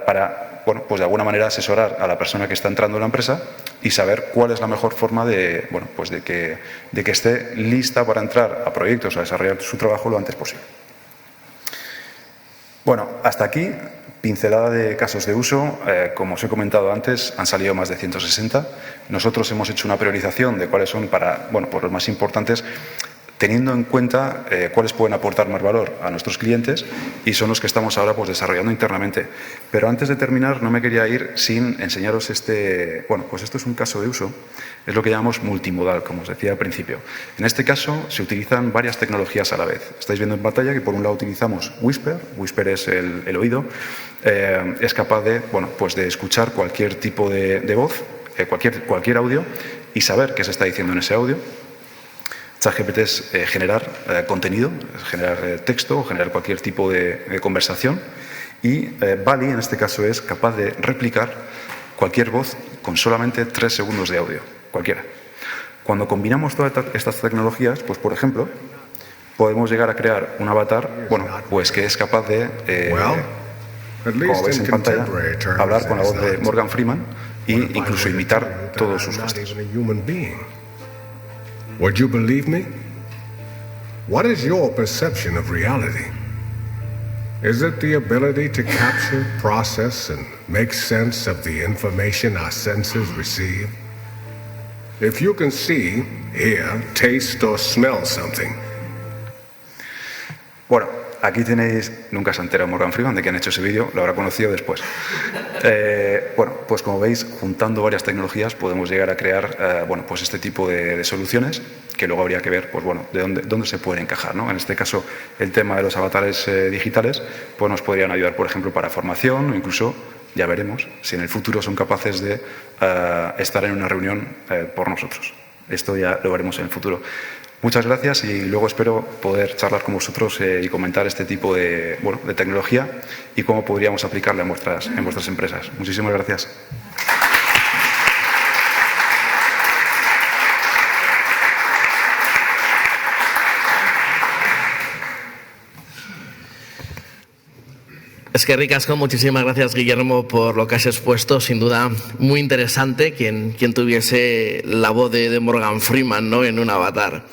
para pues de alguna manera asesorar a la persona que está entrando en la empresa y saber cuál es la mejor forma de que esté lista para entrar a proyectos, a desarrollar su trabajo lo antes posible. Bueno, hasta aquí, pincelada de casos de uso. Como os he comentado antes, han salido más de 160. Nosotros hemos hecho una priorización de cuáles son pues los más importantes, teniendo en cuenta cuáles pueden aportar más valor a nuestros clientes y son los que estamos ahora pues desarrollando internamente. Pero antes de terminar, no me quería ir sin enseñaros pues esto es un caso de uso, es lo que llamamos multimodal, como os decía al principio. En este caso se utilizan varias tecnologías a la vez. Estáis viendo en pantalla que por un lado utilizamos Whisper es el oído, es capaz de, pues de escuchar cualquier tipo de voz, cualquier audio y saber qué se está diciendo en ese audio. ChatGPT es generar contenido, generar texto, generar cualquier tipo de conversación y Vali en este caso es capaz de replicar cualquier voz con solamente 3 segundos de audio, cualquiera. Cuando combinamos todas estas tecnologías, pues por ejemplo, podemos llegar a crear un avatar, pues que es capaz de, como veis en pantalla, hablar con la voz de Morgan Freeman e incluso imitar todos sus gestos. Would you believe me? What is your perception of reality? Is it the ability to capture, process, and make sense of the information our senses receive? If you can see, hear, taste, or smell something. Bueno, aquí tenéis, nunca se ha enterado Morgan Freeman de que han hecho ese vídeo, lo habrá conocido después. Pues como veis, juntando varias tecnologías podemos llegar a crear pues este tipo de soluciones que luego habría que ver pues de dónde se pueden encajar, ¿no? En este caso, el tema de los avatares digitales pues nos podrían ayudar, por ejemplo, para formación o incluso, ya veremos, si en el futuro son capaces de estar en una reunión por nosotros. Esto ya lo veremos en el futuro. Muchas gracias y luego espero poder charlar con vosotros y comentar este tipo de tecnología y cómo podríamos aplicarla en vuestras empresas. Muchísimas gracias. Es que ricasco, muchísimas gracias Guillermo por lo que has expuesto, sin duda muy interesante quien tuviese la voz de Morgan Freeman, ¿no?, en un avatar.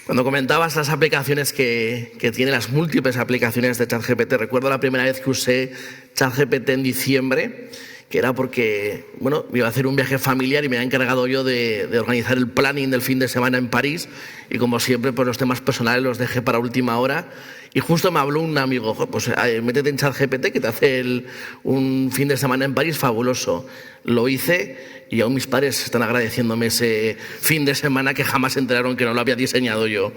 Cuando comentabas las aplicaciones que tiene, las múltiples aplicaciones de ChatGPT, recuerdo la primera vez que usé ChatGPT en diciembre que era porque, bueno, iba a hacer un viaje familiar y me había encargado yo de organizar el planning del fin de semana en París, y como siempre, pues los temas personales los dejé para última hora. Y justo me habló un amigo, pues métete en ChatGPT que te hace un fin de semana en París fabuloso. Lo hice y aún mis padres están agradeciéndome ese fin de semana que jamás se enteraron que no lo había diseñado yo.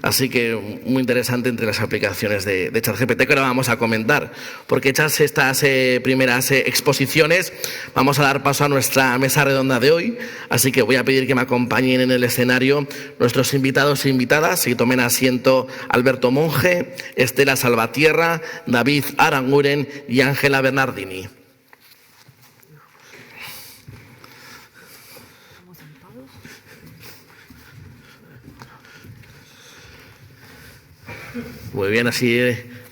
Así que muy interesante entre las aplicaciones de ChatGPT que ahora vamos a comentar. Porque hechas estas primeras exposiciones, vamos a dar paso a nuestra mesa redonda de hoy. Así que voy a pedir que me acompañen en el escenario nuestros invitados e invitadas y tomen asiento Alberto Monge, Estela Salvatierra, David Aranguren y Ángela Bernardini. Muy bien, así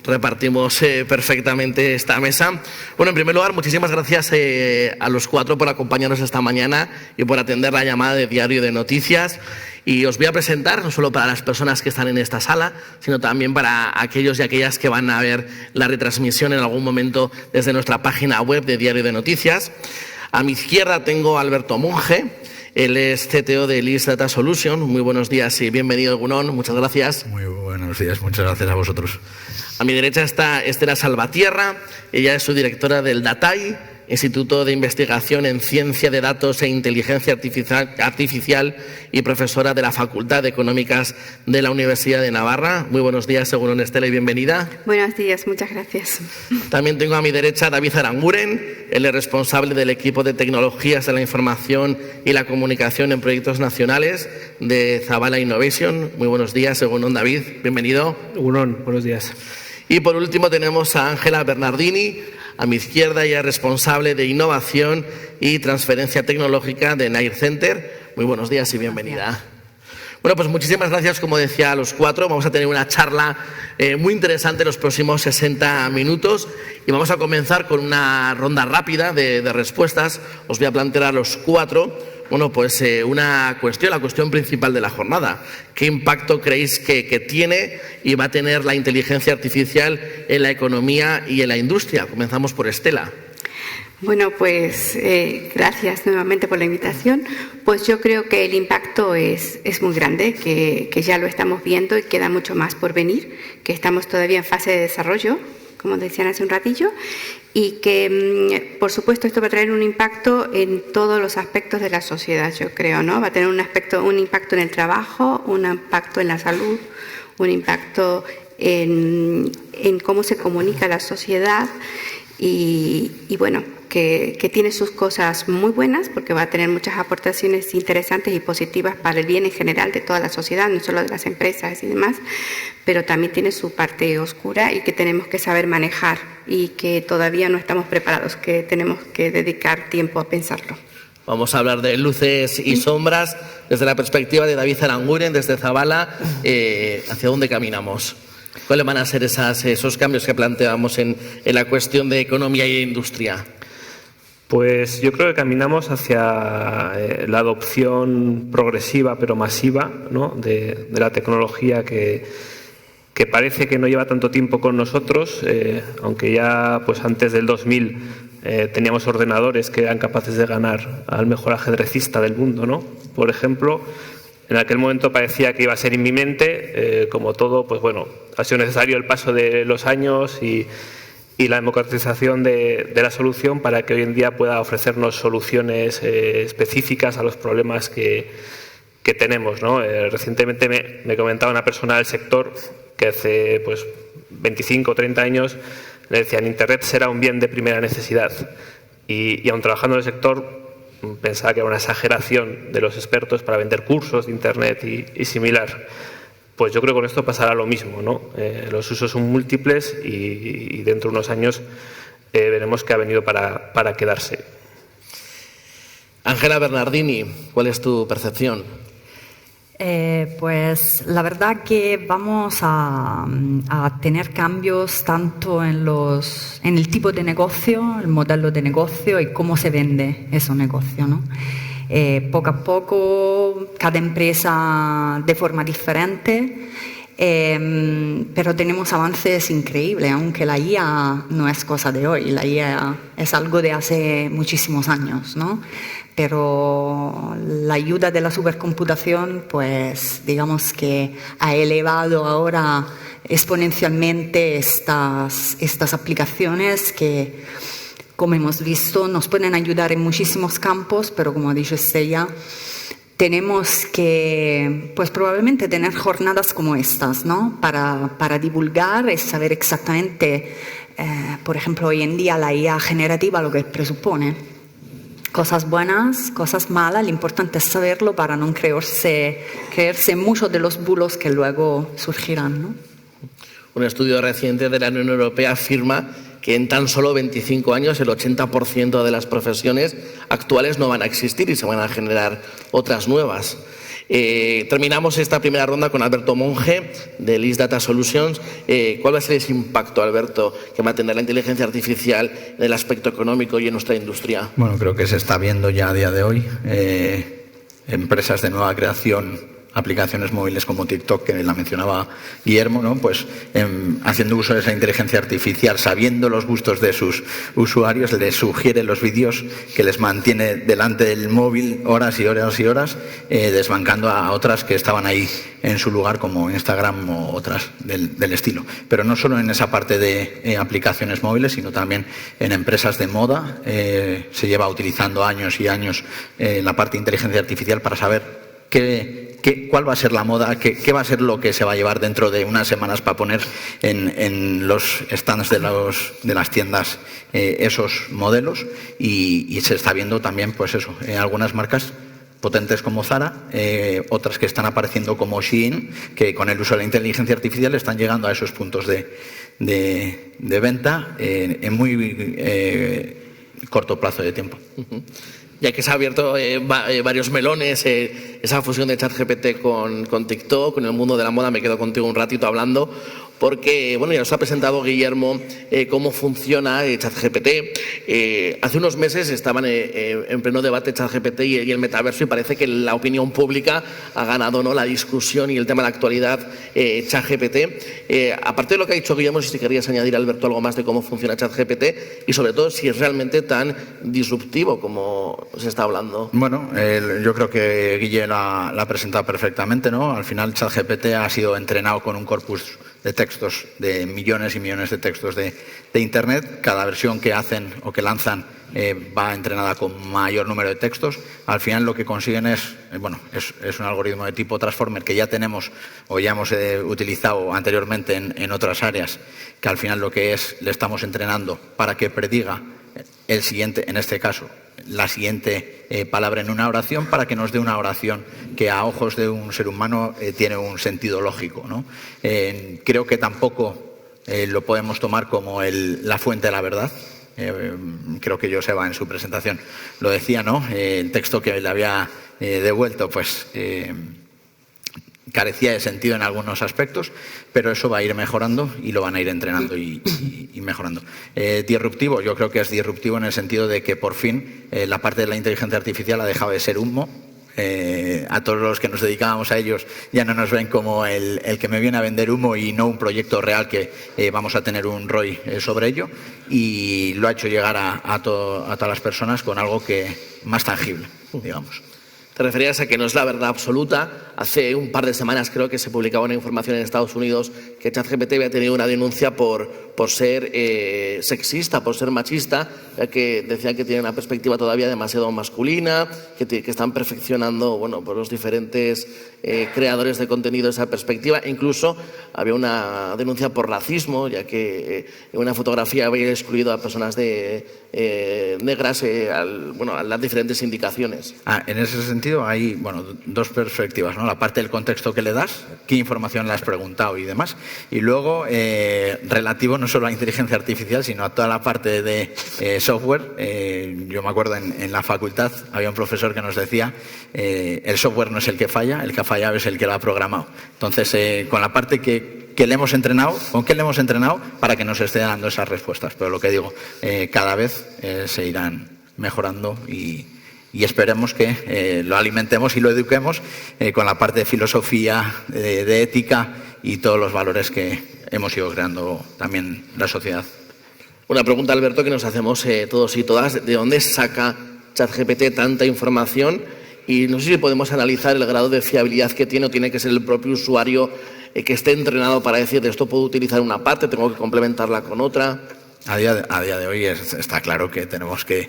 repartimos perfectamente esta mesa. Bueno, en primer lugar, muchísimas gracias a los cuatro por acompañarnos esta mañana y por atender la llamada de Diario de Noticias. Y os voy a presentar, no solo para las personas que están en esta sala, sino también para aquellos y aquellas que van a ver la retransmisión en algún momento desde nuestra página web de Diario de Noticias. A mi izquierda tengo a Alberto Monge. Él es CTO de LIS Data Solution. Muy buenos días y bienvenido, Egunon. Muchas gracias. Muy buenos días, muchas gracias a vosotros. A mi derecha está Estela Salvatierra. Ella es su directora del DATAI, Instituto de Investigación en Ciencia de Datos e Inteligencia Artificial y profesora de la Facultad de Económicas de la Universidad de Navarra. Muy buenos días, Egunon, Estela, y bienvenida. Buenos días, muchas gracias. También tengo a mi derecha a David Aranguren. Él es responsable del equipo de tecnologías de la información y la comunicación en proyectos nacionales de Zabala Innovation. Muy buenos días, Egunon, David, bienvenido. Egunon, buenos días. Y por último tenemos a Ángela Bernardini. A mi izquierda, ella es responsable de innovación y transferencia tecnológica de Nair Center. Muy buenos días y bienvenida. Bueno, pues muchísimas gracias, como decía, a los cuatro. Vamos a tener una charla muy interesante en los próximos 60 minutos y vamos a comenzar con una ronda rápida de respuestas. Os voy a plantear a los cuatro, bueno, pues una cuestión, la cuestión principal de la jornada. ¿Qué impacto creéis que tiene y va a tener la inteligencia artificial en la economía y en la industria? Comenzamos por Estela. Bueno, pues gracias nuevamente por la invitación. Pues yo creo que el impacto es muy grande, que ya lo estamos viendo y queda mucho más por venir, que estamos todavía en fase de desarrollo, como decían hace un ratillo, y que, por supuesto, esto va a traer un impacto en todos los aspectos de la sociedad, yo creo, ¿no? Va a tener un impacto en el trabajo, un impacto en la salud, un impacto en cómo se comunica la sociedad y bueno, que tiene sus cosas muy buenas porque va a tener muchas aportaciones interesantes y positivas para el bien en general de toda la sociedad, no solo de las empresas y demás, pero también tiene su parte oscura y que tenemos que saber manejar y que todavía no estamos preparados, que tenemos que dedicar tiempo a pensarlo. Vamos a hablar de luces y sombras desde la perspectiva de David Aranguren, desde Zabala. ¿Hacia dónde caminamos? ¿Cuáles van a ser esos cambios que planteamos en la cuestión de economía e industria? Pues yo creo que caminamos hacia la adopción progresiva pero masiva, ¿no? de la tecnología que parece que no lleva tanto tiempo con nosotros, aunque ya pues antes del 2000 teníamos ordenadores que eran capaces de ganar al mejor ajedrecista del mundo, ¿no? Por ejemplo, en aquel momento parecía que iba a ser inminente, como todo, pues bueno, ha sido necesario el paso de los años y la democratización de la solución para que hoy en día pueda ofrecernos soluciones específicas a los problemas que tenemos, ¿no? Recientemente me comentaba una persona del sector que hace pues 25 o 30 años le decían Internet será un bien de primera necesidad y aun trabajando en el sector pensaba que era una exageración de los expertos para vender cursos de Internet y similar. Pues yo creo que con esto pasará lo mismo, ¿no? Los usos son múltiples y dentro de unos años veremos que ha venido para quedarse. Ángela Bernardini, ¿cuál es tu percepción? Pues la verdad que vamos a tener cambios tanto en el tipo de negocio, el modelo de negocio y cómo se vende ese negocio, ¿no? Poco a poco, cada empresa de forma diferente Pero tenemos avances increíbles, aunque la IA no es cosa de hoy, la IA es algo de hace muchísimos años, ¿no? Pero la ayuda de la supercomputación, pues digamos que ha elevado ahora exponencialmente estas aplicaciones que, como hemos visto, nos pueden ayudar en muchísimos campos, pero como ha dicho Estella, tenemos que, pues probablemente tener jornadas como estas, ¿no? Para divulgar y saber exactamente, por ejemplo, hoy en día la IA generativa lo que presupone. Cosas buenas, cosas malas, lo importante es saberlo para no creerse muchos de los bulos que luego surgirán, ¿no? Un estudio reciente de la Unión Europea afirma que en tan solo 25 años el 80% de las profesiones actuales no van a existir y se van a generar otras nuevas. Terminamos esta primera ronda con Alberto Monge, de LIS Data Solutions. ¿Cuál va a ser ese impacto, Alberto, que va a tener la inteligencia artificial en el aspecto económico y en nuestra industria? Bueno, creo que se está viendo ya a día de hoy. Empresas de nueva creación, aplicaciones móviles como TikTok, que la mencionaba Guillermo, ¿no? Pues haciendo uso de esa inteligencia artificial, sabiendo los gustos de sus usuarios, les sugiere los vídeos que les mantiene delante del móvil horas y horas y horas, desbancando a otras que estaban ahí en su lugar, como Instagram o otras del estilo. Pero no solo en esa parte de aplicaciones móviles, sino también en empresas de moda. Se lleva utilizando años y años la parte de inteligencia artificial para saber cuál va a ser la moda, qué va a ser lo que se va a llevar dentro de unas semanas para poner en los stands de las tiendas esos modelos, y se está viendo también, pues eso, algunas marcas potentes como Zara, otras que están apareciendo como Shein, que con el uso de la inteligencia artificial están llegando a esos puntos de venta en muy corto plazo de tiempo. Ya que se ha abierto varios melones, esa fusión de ChatGPT con TikTok, con el mundo de la moda, me quedo contigo un ratito hablando, porque bueno, ya nos ha presentado Guillermo cómo funciona ChatGPT. Hace unos meses estaban en pleno debate ChatGPT y el metaverso, y parece que la opinión pública ha ganado, ¿no?, la discusión y el tema de la actualidad ChatGPT. Aparte de lo que ha dicho Guillermo, si querías añadir, Alberto, algo más de cómo funciona ChatGPT y sobre todo si es realmente tan disruptivo como se está hablando. Bueno, yo creo que Guille la ha presentado perfectamente, ¿no? Al final ChatGPT ha sido entrenado con un corpus de textos, de millones y millones de textos de Internet. Cada versión que hacen o que lanzan va entrenada con mayor número de textos. Al final lo que consiguen es un algoritmo de tipo Transformer que ya tenemos o ya hemos utilizado anteriormente en otras áreas, que al final lo que es, le estamos entrenando para que prediga el siguiente, en este caso, la siguiente palabra en una oración, para que nos dé una oración que a ojos de un ser humano tiene un sentido lógico, ¿no? Creo que tampoco lo podemos tomar como la fuente de la verdad. Creo que Joseba en su presentación lo decía, ¿no? El texto que le había devuelto, pues carecía de sentido en algunos aspectos, pero eso va a ir mejorando y lo van a ir entrenando y mejorando. Disruptivo, yo creo que es disruptivo en el sentido de que por fin la parte de la inteligencia artificial ha dejado de ser humo. A todos los que nos dedicábamos a ellos ya no nos ven como el que me viene a vender humo y no un proyecto real que vamos a tener un ROI sobre ello, y lo ha hecho llegar a todas las personas con algo que más tangible, digamos. Te referías a que no es la verdad absoluta. Hace un par de semanas creo que se publicaba una información en Estados Unidos que ChatGPT había tenido una denuncia por ser sexista, por ser machista, ya que decían que tiene una perspectiva todavía demasiado masculina, que están perfeccionando, bueno, por los diferentes creadores de contenido esa perspectiva. Incluso había una denuncia por racismo, ya que en una fotografía había excluido a personas negras a las diferentes indicaciones. En ese sentido hay dos perspectivas, ¿no? La parte del contexto que le das, qué información le has preguntado y demás, y luego relativo no solo a la inteligencia artificial, sino a toda la parte de software. Yo me acuerdo en la facultad había un profesor que nos decía el software no es el que falla, el que ha fallado es el que lo ha programado. Entonces, con la parte que le hemos entrenado, ¿con qué le hemos entrenado? Para que nos esté dando esas respuestas. Pero lo que digo, cada vez se irán mejorando y esperemos que lo alimentemos y lo eduquemos con la parte de filosofía, de ética y todos los valores que hemos ido creando también la sociedad. Una pregunta, Alberto, que nos hacemos todos y todas. ¿De dónde saca ChatGPT tanta información? Y no sé si podemos analizar el grado de fiabilidad que tiene o tiene que ser el propio usuario que esté entrenado para decir de esto puedo utilizar una parte, tengo que complementarla con otra. A día de hoy está claro que tenemos que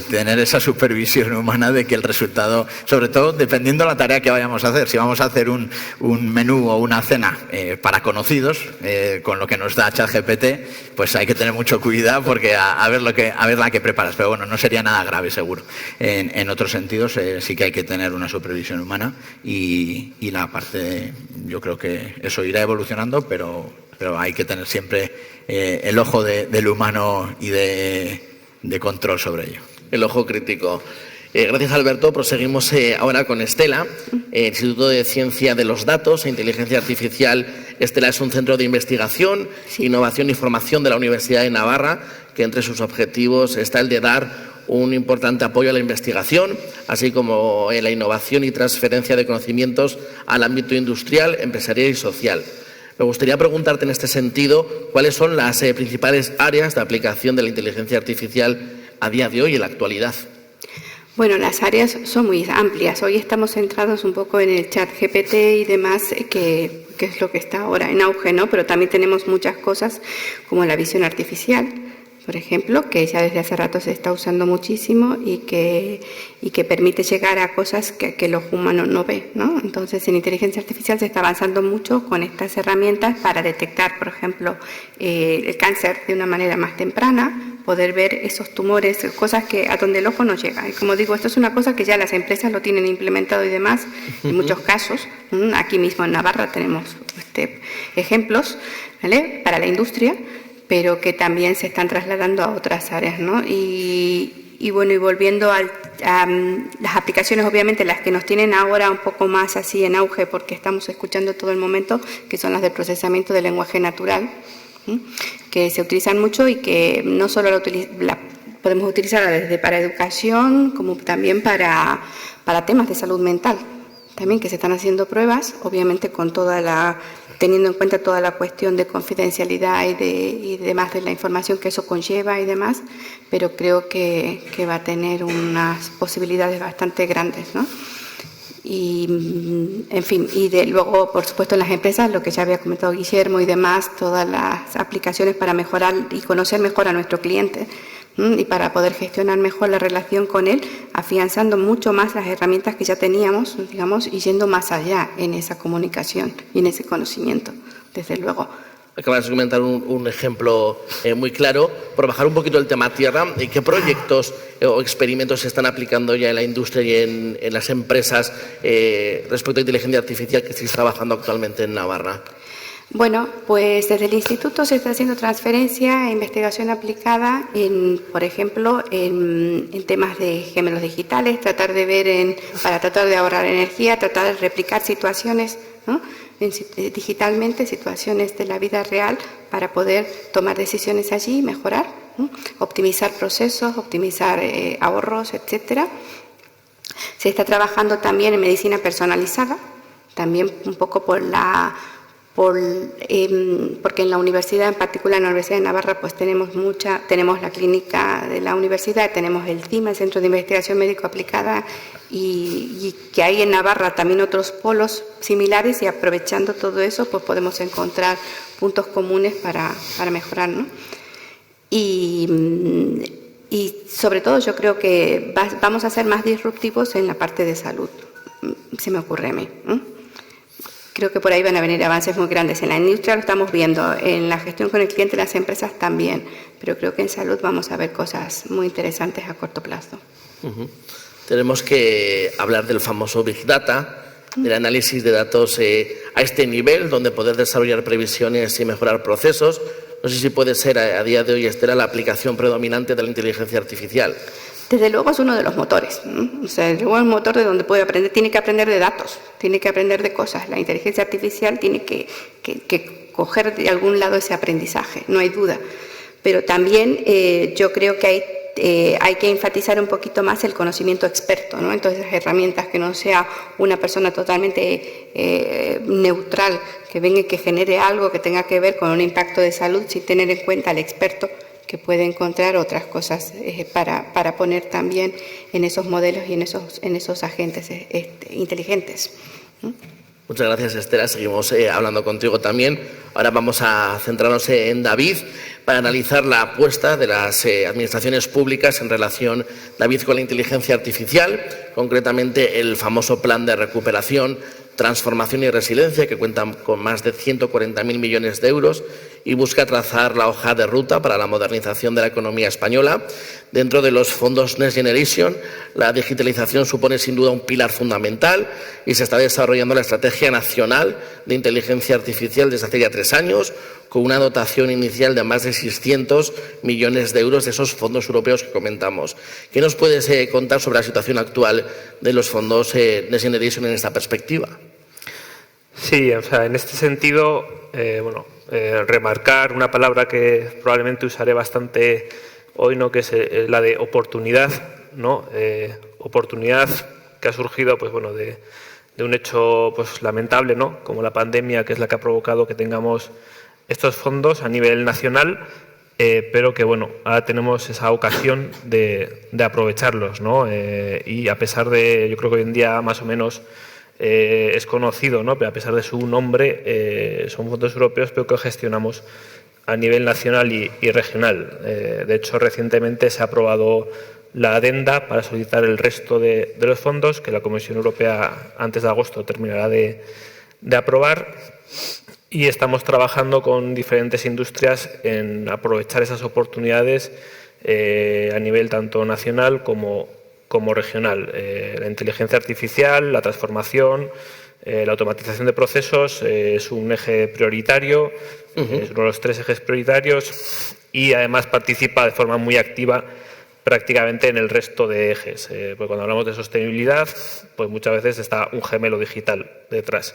tener esa supervisión humana de que el resultado, sobre todo dependiendo de la tarea que vayamos a hacer, si vamos a hacer un menú o una cena para conocidos, con lo que nos da ChatGPT, pues hay que tener mucho cuidado porque a ver la que preparas, pero bueno, no sería nada grave seguro. En otros sentidos sí que hay que tener una supervisión humana y la parte, yo creo que eso irá evolucionando, pero hay que tener siempre el ojo del humano y de control sobre ello. El ojo crítico. Gracias, Alberto. Proseguimos ahora con Estela, Instituto de Ciencia de los Datos e Inteligencia Artificial. Estela es un centro de investigación, innovación y formación de la Universidad de Navarra, que entre sus objetivos está el de dar un importante apoyo a la investigación, así como la innovación y transferencia de conocimientos al ámbito industrial, empresarial y social. Me gustaría preguntarte en este sentido cuáles son las principales áreas de aplicación de la inteligencia artificial a día de hoy en la actualidad. Bueno, las áreas son muy amplias. Hoy estamos centrados un poco en el ChatGPT y demás, que es lo que está ahora en auge, ¿no? Pero también tenemos muchas cosas como la visión artificial, por ejemplo, que ya desde hace rato se está usando muchísimo y que permite llegar a cosas que los humanos no ven, ¿no? Entonces, en inteligencia artificial se está avanzando mucho con estas herramientas para detectar, por ejemplo, el cáncer de una manera más temprana, poder ver esos tumores, cosas que a donde el ojo no llega. Y como digo, esto es una cosa que ya las empresas lo tienen implementado y demás, en muchos casos. Aquí mismo en Navarra tenemos ejemplos, ¿vale?, para la industria, pero que también se están trasladando a otras áreas, ¿no? Y bueno, y volviendo a las aplicaciones, obviamente las que nos tienen ahora un poco más así en auge, porque estamos escuchando todo el momento, que son las del procesamiento del lenguaje natural, que se utilizan mucho y que no solo podemos utilizarla desde para educación, como también para temas de salud mental, también que se están haciendo pruebas, obviamente con teniendo en cuenta toda la cuestión de confidencialidad y demás de la información que eso conlleva y demás, pero creo que va a tener unas posibilidades bastante grandes, ¿no? Y, en fin, luego, por supuesto, en las empresas, lo que ya había comentado Guillermo y demás, todas las aplicaciones para mejorar y conocer mejor a nuestro cliente y para poder gestionar mejor la relación con él, afianzando mucho más las herramientas que ya teníamos, digamos, y yendo más allá en esa comunicación y en ese conocimiento, desde luego. Acabas de comentar un ejemplo muy claro. Por bajar un poquito el tema tierra, ¿qué proyectos o experimentos se están aplicando ya en la industria y en las empresas respecto a inteligencia artificial que estáis trabajando actualmente en Navarra? Bueno, pues desde el Instituto se está haciendo transferencia e investigación aplicada, por ejemplo, en temas de gemelos digitales, tratar de ver para tratar de ahorrar energía, tratar de replicar situaciones, ¿no?, digitalmente, situaciones de la vida real, para poder tomar decisiones allí, mejorar, optimizar procesos, optimizar ahorros, etcétera. Se está trabajando también en medicina personalizada, también un poco porque en la universidad, en particular en la Universidad de Navarra, pues tenemos la clínica de la universidad, tenemos el CIMA, el Centro de Investigación Médico Aplicada, y que hay en Navarra también otros polos similares, y aprovechando todo eso, pues podemos encontrar puntos comunes para mejorar, ¿no? Y sobre todo yo creo que vamos a ser más disruptivos en la parte de salud, se me ocurre a mí, ¿no? Creo que por ahí van a venir avances muy grandes. En la industria lo estamos viendo, en la gestión con el cliente, las empresas también, pero creo que en salud vamos a ver cosas muy interesantes a corto plazo. Tenemos que hablar del famoso Big Data, del análisis de datos a este nivel, donde poder desarrollar previsiones y mejorar procesos. No sé si puede ser a día de hoy, Estela, la aplicación predominante de la inteligencia artificial. Desde luego es uno de los motores, ¿no? O sea, desde luego es un motor de donde puede aprender, tiene que aprender de datos, tiene que aprender de cosas. La inteligencia artificial tiene que coger de algún lado ese aprendizaje, no hay duda. Pero también yo creo que hay hay que enfatizar un poquito más el conocimiento experto, ¿no? Entonces, herramientas que no sea una persona totalmente neutral, que venga y que genere algo que tenga que ver con un impacto de salud, sin tener en cuenta al experto que puede encontrar otras cosas para poner también en esos modelos y en esos agentes inteligentes. Muchas gracias, Estela. Seguimos hablando contigo también. Ahora vamos a centrarnos en David para analizar la apuesta de las administraciones públicas en relación, David, con la inteligencia artificial, concretamente el famoso Plan de Recuperación, Transformación y Resiliencia, que cuenta con más de 140.000 millones de euros y busca trazar la hoja de ruta para la modernización de la economía española. Dentro de los fondos Next Generation, la digitalización supone sin duda un pilar fundamental y se está desarrollando la Estrategia Nacional de Inteligencia Artificial desde hace ya 3 años, con una dotación inicial de más de 600 millones de euros de esos fondos europeos que comentamos. ¿Qué nos puedes contar sobre la situación actual de los fondos Next Generation en esta perspectiva? Sí, o sea, en este sentido, remarcar una palabra que probablemente usaré bastante hoy, ¿no?, que es la de oportunidad, ¿no? Oportunidad que ha surgido, pues bueno, de un hecho, pues lamentable, ¿no?, como la pandemia, que es la que ha provocado que tengamos estos fondos a nivel nacional, pero que bueno, ahora tenemos esa ocasión de aprovecharlos, ¿no? Y a pesar de, yo creo que hoy en día más o menos es conocido, ¿no?, pero a pesar de su nombre, son fondos europeos, pero que gestionamos a nivel nacional y regional. De hecho, recientemente se ha aprobado la adenda para solicitar el resto de los fondos, que la Comisión Europea antes de agosto terminará de aprobar, y estamos trabajando con diferentes industrias en aprovechar esas oportunidades a nivel tanto nacional como regional. La inteligencia artificial, la transformación, la automatización de procesos es un eje prioritario, es uno de los 3 ejes prioritarios, y además participa de forma muy activa prácticamente en el resto de ejes. Porque cuando hablamos de sostenibilidad, pues muchas veces está un gemelo digital detrás.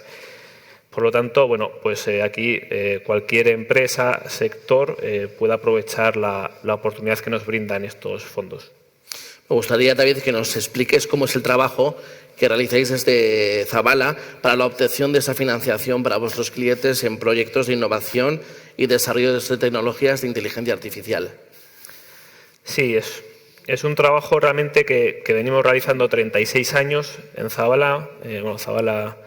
Por lo tanto, bueno, pues aquí cualquier empresa, sector puede aprovechar la oportunidad que nos brindan estos fondos. Me gustaría, David, que nos expliques cómo es el trabajo que realizáis desde Zabala para la obtención de esa financiación para vuestros clientes en proyectos de innovación y desarrollo de tecnologías de inteligencia artificial. Sí, es un trabajo realmente que venimos realizando 36 años en Zabala. Zabala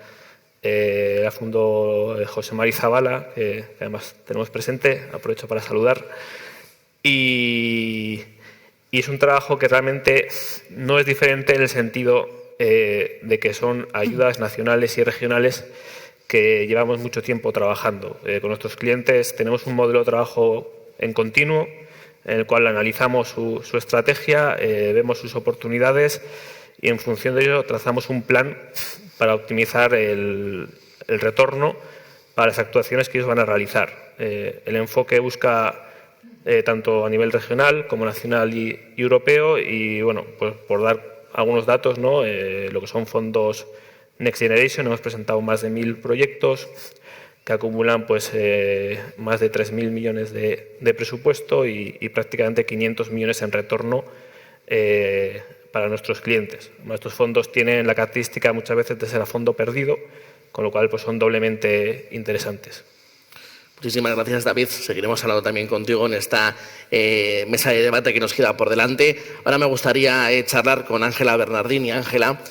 la fundó José Mari Zabala, que además tenemos presente, aprovecho para saludar. Y es un trabajo que realmente no es diferente en el sentido de que son ayudas nacionales y regionales que llevamos mucho tiempo trabajando. Con nuestros clientes tenemos un modelo de trabajo en continuo, en el cual analizamos su estrategia, vemos sus oportunidades y en función de ello trazamos un plan para optimizar el retorno para las actuaciones que ellos van a realizar. El enfoque busca tanto a nivel regional como nacional y europeo, y bueno, pues por dar algunos datos, ¿no? Lo que son fondos Next Generation, hemos presentado más de 1.000 proyectos que acumulan pues más de 3.000 millones de presupuesto y prácticamente 500 millones en retorno para nuestros clientes. Estos fondos tienen la característica muchas veces de ser a fondo perdido, con lo cual pues son doblemente interesantes. Muchísimas gracias, David. Seguiremos hablando también contigo en esta mesa de debate que nos queda por delante. Ahora me gustaría charlar con Ángela Bernardini. Ángela,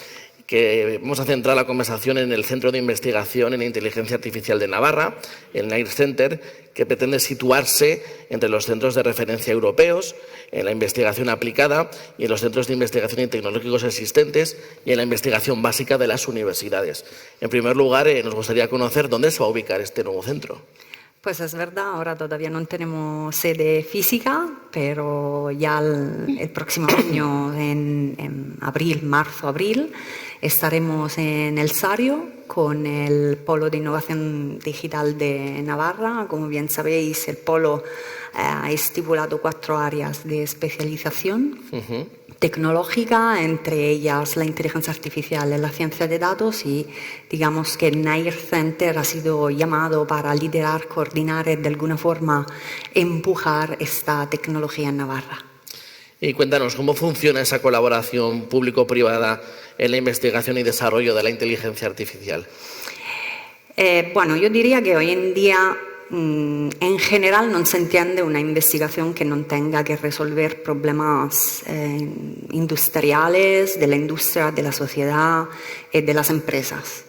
que vamos a centrar la conversación en el Centro de Investigación en Inteligencia Artificial de Navarra, el NAIR Center, que pretende situarse entre los centros de referencia europeos en la investigación aplicada y en los centros de investigación y tecnológicos existentes y en la investigación básica de las universidades. En primer lugar, nos gustaría conocer dónde se va a ubicar este nuevo centro. Pues es verdad, ahora todavía no tenemos sede física, pero ya el próximo año, en marzo-abril, estaremos en El Sario con el Polo de Innovación Digital de Navarra. Como bien sabéis, el Polo ha estipulado 4 áreas de especialización tecnológica, entre ellas la inteligencia artificial y la ciencia de datos, y digamos que el NAIR Center ha sido llamado para liderar, coordinar y de alguna forma empujar esta tecnología en Navarra. Y cuéntanos, ¿cómo funciona esa colaboración público-privada en la investigación y desarrollo de la inteligencia artificial? Bueno, yo diría que hoy en día en general non si entiende una investigación que non tenga que resolver problemas industriales, de la industria, de la sociedad y de las empresas.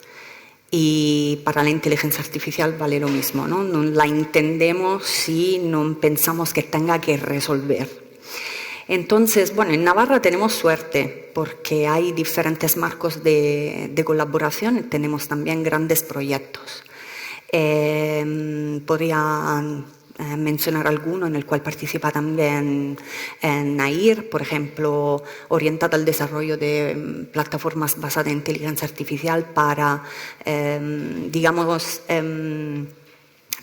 Y para la inteligencia artificial vale lo mismo, ¿no? Non la entendemos si non pensamos que tenga que resolver. Entonces, bueno, en Navarra tenemos suerte porque hay diferentes marcos de colaboración y tenemos también grandes proyectos. Podría mencionar alguno en el cual participa también NAIR, por ejemplo, orientado al desarrollo de plataformas basadas en inteligencia artificial para, digamos,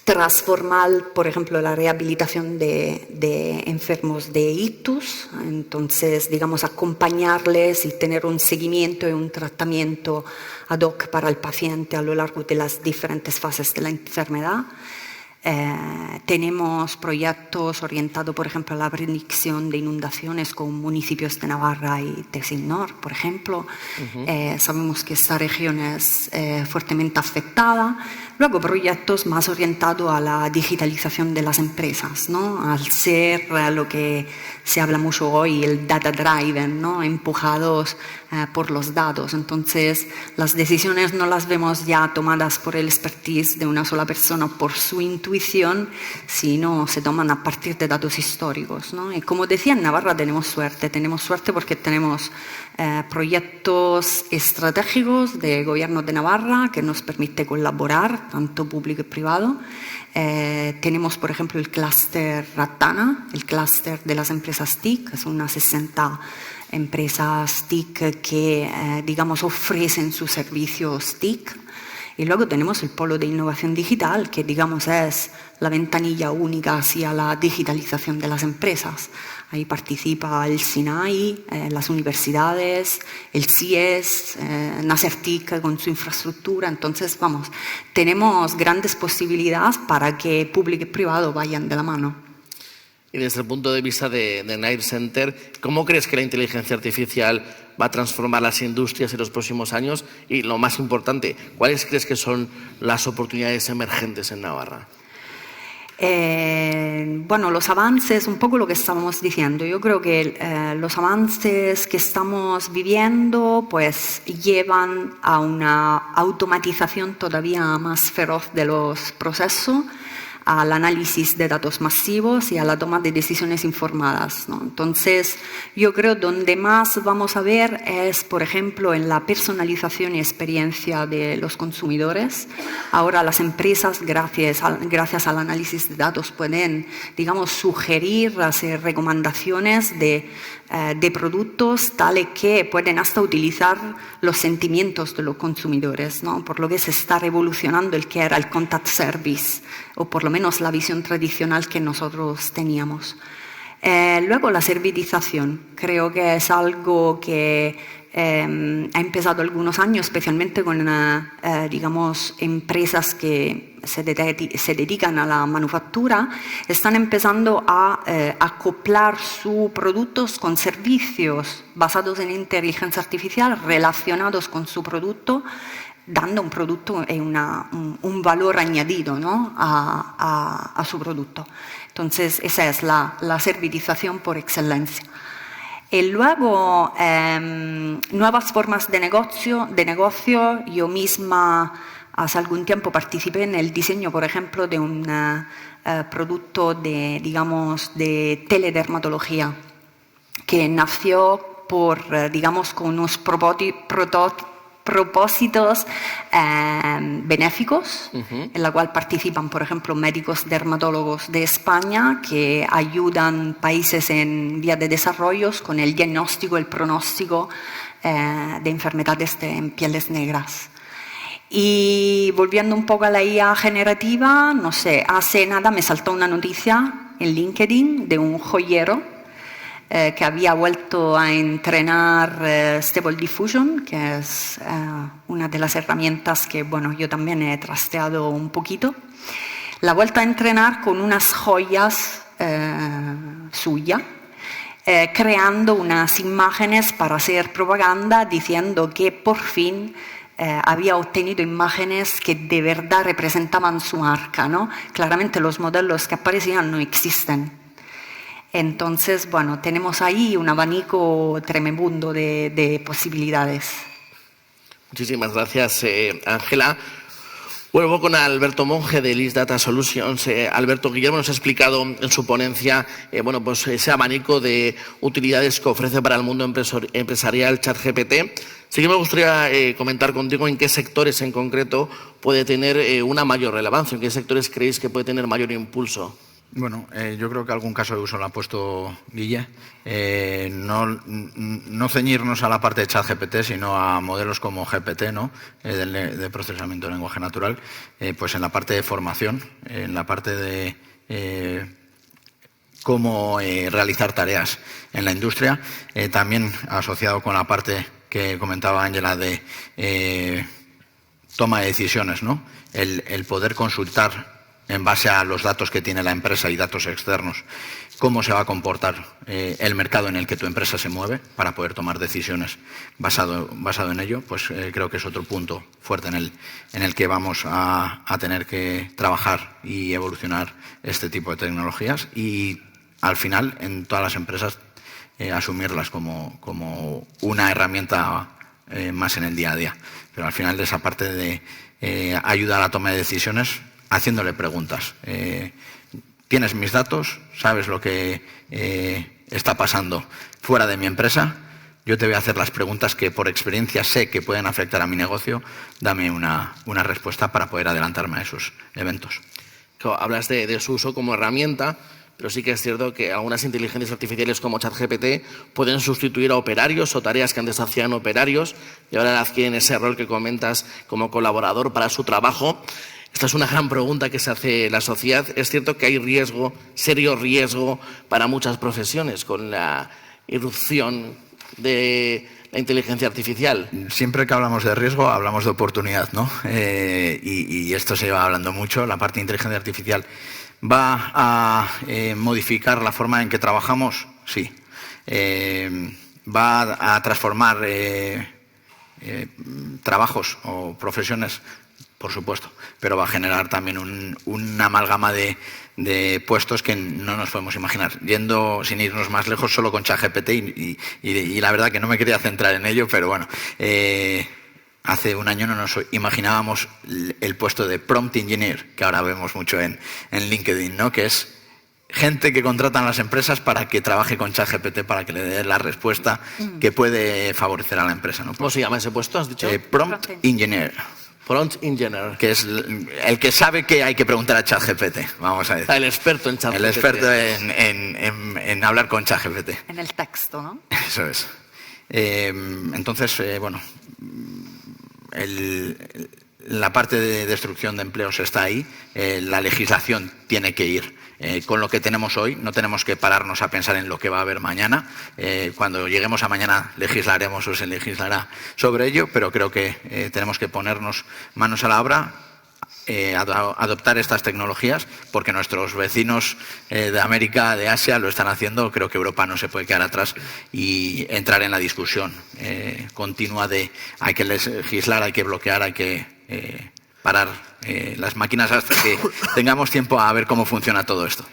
transformar, por ejemplo, la rehabilitación de enfermos de ictus, entonces, digamos, acompañarles y tener un seguimiento y un tratamiento ad hoc para el paciente a lo largo de las diferentes fases de la enfermedad. Tenemos proyectos orientados, por ejemplo, a la predicción de inundaciones con municipios de Navarra y de Silnor, por ejemplo. Sabemos que esta región es fuertemente afectada. Luego, proyectos más orientados a la digitalización de las empresas, ¿no? Al ser lo que se habla mucho hoy, el data driven, ¿no? Empujados por los datos. Entonces, las decisiones no las vemos ya tomadas por el expertise de una sola persona, por su intuición, sino se toman a partir de datos históricos, ¿no? Y como decía, en Navarra tenemos suerte porque tenemos proyectos estratégicos del Gobierno de Navarra que nos permite colaborar, tanto público y privado. Tenemos, por ejemplo, el clúster Ratana, el clúster de las empresas TIC, que son unas 60 empresas TIC que, digamos, ofrecen sus servicios TIC. Y luego tenemos el polo de innovación digital, que, digamos, es la ventanilla única hacia la digitalización de las empresas. Ahí participa el SINAI, las universidades, el CIES, NACERTIC con su infraestructura. Entonces, vamos, tenemos grandes posibilidades para que público y privado vayan de la mano. Y desde el punto de vista de NAIR Center, ¿cómo crees que la inteligencia artificial va a transformar las industrias en los próximos años? Y lo más importante, ¿cuáles crees que son las oportunidades emergentes en Navarra? Bueno, los avances, un poco lo que estábamos diciendo. Yo creo que los avances que estamos viviendo pues llevan a una automatización todavía más feroz de los procesos, al análisis de datos masivos y a la toma de decisiones informadas, ¿no? Entonces, yo creo donde más vamos a ver es, por ejemplo, en la personalización y experiencia de los consumidores. Ahora las empresas, gracias al análisis de datos, pueden, digamos, sugerir, hacer recomendaciones de productos tales que pueden hasta utilizar los sentimientos de los consumidores, ¿no? Por lo que se está revolucionando el que era el contact service, o por lo menos la visión tradicional que nosotros teníamos. Luego la servitización, creo que es algo que ha empezado algunos años, especialmente con digamos, empresas que se dedican a la manufactura, están empezando a acoplar sus productos con servicios basados en inteligencia artificial relacionados con su producto, dando un producto y un valor añadido, ¿no? a su producto. Entonces, esa es la servitización por excelencia. Y luego, nuevas formas de negocio. Yo misma hace algún tiempo participé en el diseño, por ejemplo, de un producto de teledermatología que nació con unos propósitos benéficos, en la cual participan, por ejemplo, médicos dermatólogos de España que ayudan países en vía de desarrollo con el diagnóstico, el pronóstico de enfermedades en pieles negras. Y volviendo un poco a la IA generativa, no sé, hace nada me saltó una noticia en LinkedIn de un joyero que había vuelto a entrenar Stable Diffusion, que es una de las herramientas que, bueno, yo también he trasteado un poquito. La ha vuelto a entrenar con unas joyas suyas, creando unas imágenes para hacer propaganda diciendo que por fin había obtenido imágenes que de verdad representaban su marca, ¿no? Claramente los modelos que aparecían no existen. Entonces, bueno, tenemos ahí un abanico tremendo de posibilidades. Muchísimas gracias, Ángela. Vuelvo con Alberto Monge de LIS Data Solutions. Alberto, Guillermo nos ha explicado en su ponencia pues ese abanico de utilidades que ofrece para el mundo empresarial ChatGPT. Sí que me gustaría comentar contigo en qué sectores en concreto puede tener una mayor relevancia, en qué sectores creéis que puede tener mayor impulso. Bueno, yo creo que algún caso de uso lo ha puesto Guille. No ceñirnos a la parte de ChatGPT, sino a modelos como GPT, ¿no? De procesamiento de lenguaje natural, pues en la parte de formación, en la parte de cómo realizar tareas en la industria, también asociado con la parte que comentaba Ángela de toma de decisiones, ¿no? El poder consultar en base a los datos que tiene la empresa y datos externos, cómo se va a comportar el mercado en el que tu empresa se mueve para poder tomar decisiones basado en ello, pues creo que es otro punto fuerte en el que vamos a tener que trabajar y evolucionar este tipo de tecnologías y al final en todas las empresas asumirlas como una herramienta más en el día a día. Pero al final de esa parte de ayuda a la toma de decisiones haciéndole preguntas. ¿Tienes mis datos? ¿Sabes lo que está pasando fuera de mi empresa? Yo te voy a hacer las preguntas que por experiencia sé que pueden afectar a mi negocio. Dame una respuesta para poder adelantarme a esos eventos. Hablas de su uso como herramienta, pero sí que es cierto que algunas inteligencias artificiales como ChatGPT pueden sustituir a operarios o tareas que antes hacían operarios y ahora adquieren ese rol que comentas como colaborador para su trabajo. Esta es una gran pregunta que se hace la sociedad. Es cierto que hay riesgo, serio riesgo para muchas profesiones con la irrupción de la inteligencia artificial. Siempre que hablamos de riesgo, hablamos de oportunidad, ¿no? Y esto se va hablando mucho. La parte de inteligencia artificial va a modificar la forma en que trabajamos, sí. Va a transformar trabajos o profesiones, por supuesto, pero va a generar también una amalgama de puestos que no nos podemos imaginar. Yendo, sin irnos más lejos, solo con ChatGPT y la verdad que no me quería centrar en ello, pero bueno, hace un año no nos imaginábamos el puesto de prompt engineer, que ahora vemos mucho en LinkedIn, ¿no? Que es gente que contratan las empresas para que trabaje con ChatGPT para que le dé la respuesta que puede favorecer a la empresa, ¿no? ¿Cómo se llama ese puesto, has dicho? Prompt engineer. Prompt engineer. Que es el que sabe que hay que preguntar a ChatGPT, vamos a decir. El experto en ChatGPT. El experto en hablar con ChatGPT. En el texto, ¿no? Eso es. Entonces, bueno, la parte de destrucción de empleos está ahí. La legislación tiene que ir con lo que tenemos hoy. No tenemos que pararnos a pensar en lo que va a haber mañana. Cuando lleguemos a mañana legislaremos o se legislará sobre ello, pero creo que tenemos que ponernos manos a la obra, adoptar estas tecnologías, porque nuestros vecinos de América, de Asia, lo están haciendo. Creo que Europa no se puede quedar atrás y entrar en la discusión continua de hay que legislar, hay que bloquear, hay que parar las máquinas hasta que tengamos tiempo a ver cómo funciona todo esto.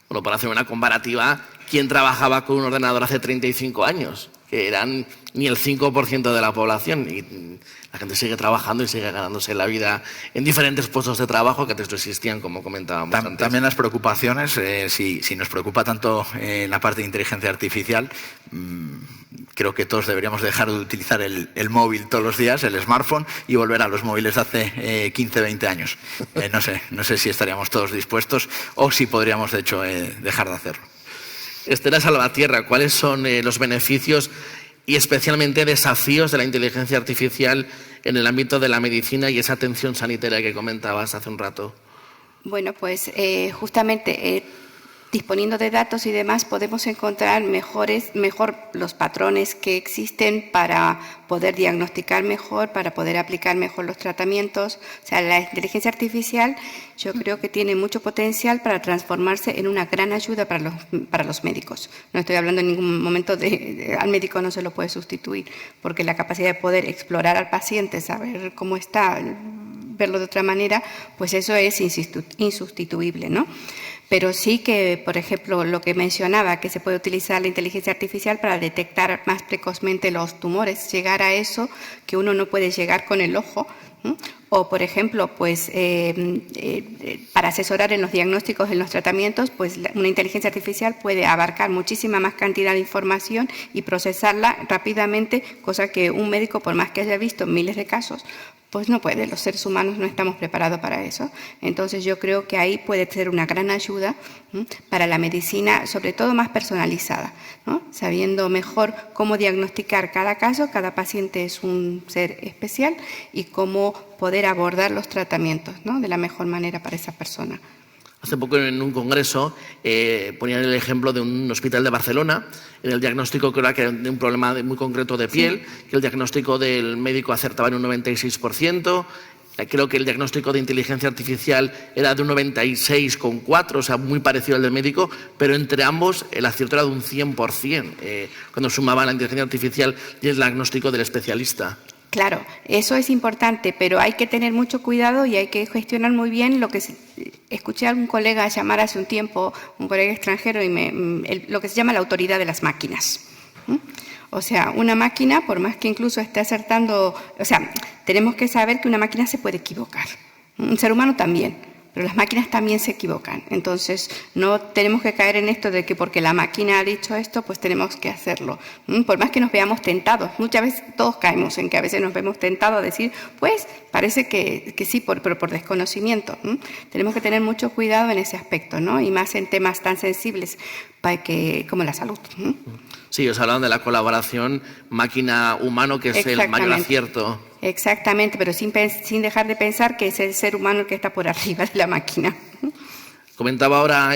Bueno, para hacer una comparativa, ¿quién trabajaba con un ordenador hace 35 años? Que eran ni el 5% de la población y la gente sigue trabajando y sigue ganándose la vida en diferentes puestos de trabajo que antes no existían, como comentábamos antes. También las preocupaciones, si nos preocupa tanto la parte de inteligencia artificial, creo que todos deberíamos dejar de utilizar el móvil todos los días, el smartphone, y volver a los móviles de hace 15, 20 años. No sé si estaríamos todos dispuestos o si podríamos, de hecho, dejar de hacerlo. Estela Salvatierra, ¿cuáles son los beneficios y especialmente desafíos de la inteligencia artificial en el ámbito de la medicina y esa atención sanitaria que comentabas hace un rato? Bueno, pues justamente disponiendo de datos y demás, podemos encontrar mejor los patrones que existen para poder diagnosticar mejor, para poder aplicar mejor los tratamientos. O sea, la inteligencia artificial yo creo que tiene mucho potencial para transformarse en una gran ayuda para los médicos. No estoy hablando en ningún momento al médico no se lo puede sustituir, porque la capacidad de poder explorar al paciente, saber cómo está, verlo de otra manera, pues eso es insustituible, ¿no? Pero sí que, por ejemplo, lo que mencionaba, que se puede utilizar la inteligencia artificial para detectar más precozmente los tumores, llegar a eso que uno no puede llegar con el ojo, ¿no? O, por ejemplo, pues para asesorar en los diagnósticos, en los tratamientos, pues una inteligencia artificial puede abarcar muchísima más cantidad de información y procesarla rápidamente, cosa que un médico, por más que haya visto miles de casos, pues no puede, los seres humanos no estamos preparados para eso. Entonces yo creo que ahí puede ser una gran ayuda para la medicina, sobre todo más personalizada, ¿no? Sabiendo mejor cómo diagnosticar cada caso, cada paciente es un ser especial y cómo poder abordar los tratamientos, ¿no? De la mejor manera para esa persona. Hace poco en un congreso ponían el ejemplo de un hospital de Barcelona, en el diagnóstico que era de un problema muy concreto de piel, que el diagnóstico del médico acertaba en un 96%, creo que el diagnóstico de inteligencia artificial era de un 96,4%, o sea, muy parecido al del médico, pero entre ambos el acierto era de un 100%, cuando sumaban la inteligencia artificial y el diagnóstico del especialista. Claro, eso es importante, pero hay que tener mucho cuidado y hay que gestionar muy bien lo que escuché a algún colega llamar hace un tiempo, un colega extranjero, lo que se llama la autoridad de las máquinas. O sea, una máquina, por más que incluso esté acertando, o sea, tenemos que saber que una máquina se puede equivocar. Un ser humano también. Pero las máquinas también se equivocan. Entonces, no tenemos que caer en esto de que porque la máquina ha dicho esto, pues tenemos que hacerlo. Por más que nos veamos tentados. Muchas veces todos caemos en que a veces nos vemos tentados a decir, pues parece que sí, pero por desconocimiento. Tenemos que tener mucho cuidado en ese aspecto, ¿no? Y más en temas tan sensibles como la salud. Sí, os hablaban de la colaboración máquina-humano, que es el mayor acierto. Exactamente, pero sin dejar de pensar que es el ser humano el que está por arriba de la máquina. Comentaba ahora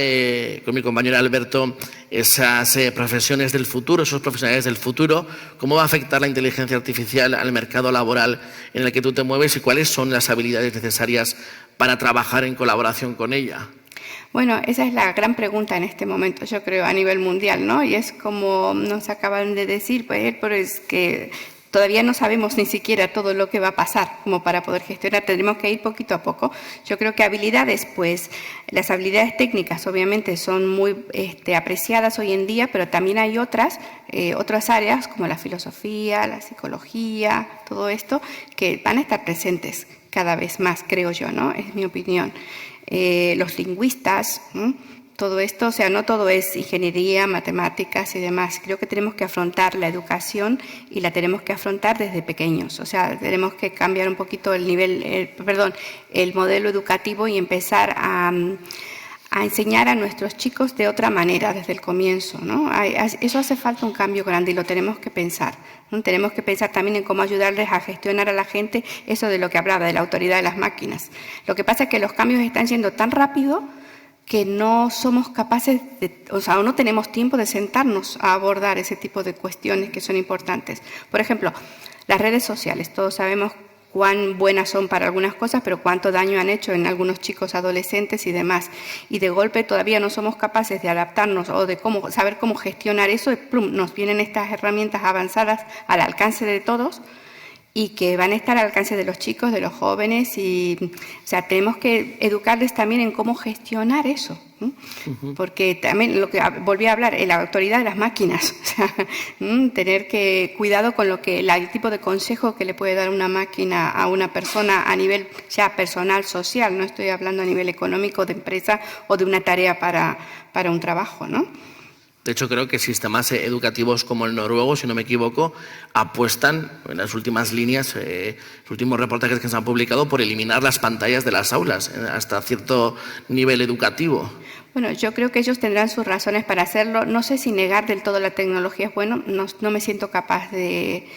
con mi compañero Alberto esas profesiones del futuro, esos profesionales del futuro, cómo va a afectar la inteligencia artificial al mercado laboral en el que tú te mueves y cuáles son las habilidades necesarias para trabajar en colaboración con ella. Bueno, esa es la gran pregunta en este momento, yo creo, a nivel mundial, ¿no? Y es como nos acaban de decir, pues, pero es que todavía no sabemos ni siquiera todo lo que va a pasar como para poder gestionar. Tendremos que ir poquito a poco. Yo creo que habilidades, pues las habilidades técnicas obviamente son muy apreciadas hoy en día, pero también hay otras áreas como la filosofía, la psicología, todo esto, que van a estar presentes cada vez más, creo yo, ¿no? Es mi opinión. Los lingüistas, todo esto, o sea, no todo es ingeniería, matemáticas y demás. Creo que tenemos que afrontar la educación y la tenemos que afrontar desde pequeños. O sea, tenemos que cambiar un poquito el modelo educativo y empezar a enseñar a nuestros chicos de otra manera desde el comienzo, ¿no? Eso hace falta un cambio grande y lo tenemos que pensar, ¿no? Tenemos que pensar también en cómo ayudarles a gestionar a la gente eso de lo que hablaba, de la autoridad de las máquinas. Lo que pasa es que los cambios están siendo tan rápidos que no somos capaces o no tenemos tiempo de sentarnos a abordar ese tipo de cuestiones que son importantes. Por ejemplo, las redes sociales, todos sabemos cuán buenas son para algunas cosas, pero cuánto daño han hecho en algunos chicos adolescentes y demás. Y de golpe todavía no somos capaces de adaptarnos o de saber cómo gestionar eso, y ¡plum!, nos vienen estas herramientas avanzadas al alcance de todos y que van a estar al alcance de los chicos, de los jóvenes, y o sea, tenemos que educarles también en cómo gestionar eso, ¿no? Porque también lo que volví a hablar, la autoridad de las máquinas, o sea, tener que cuidado con el tipo de consejo que le puede dar una máquina a una persona a nivel ya personal, social, no estoy hablando a nivel económico, de empresa o de una tarea para un trabajo, ¿no? De hecho, creo que sistemas educativos como el noruego, si no me equivoco, apuestan en las últimas líneas, los últimos reportajes que se han publicado, por eliminar las pantallas de las aulas hasta cierto nivel educativo. Bueno, yo creo que ellos tendrán sus razones para hacerlo. No sé si negar del todo la tecnología es bueno, no me siento capaz de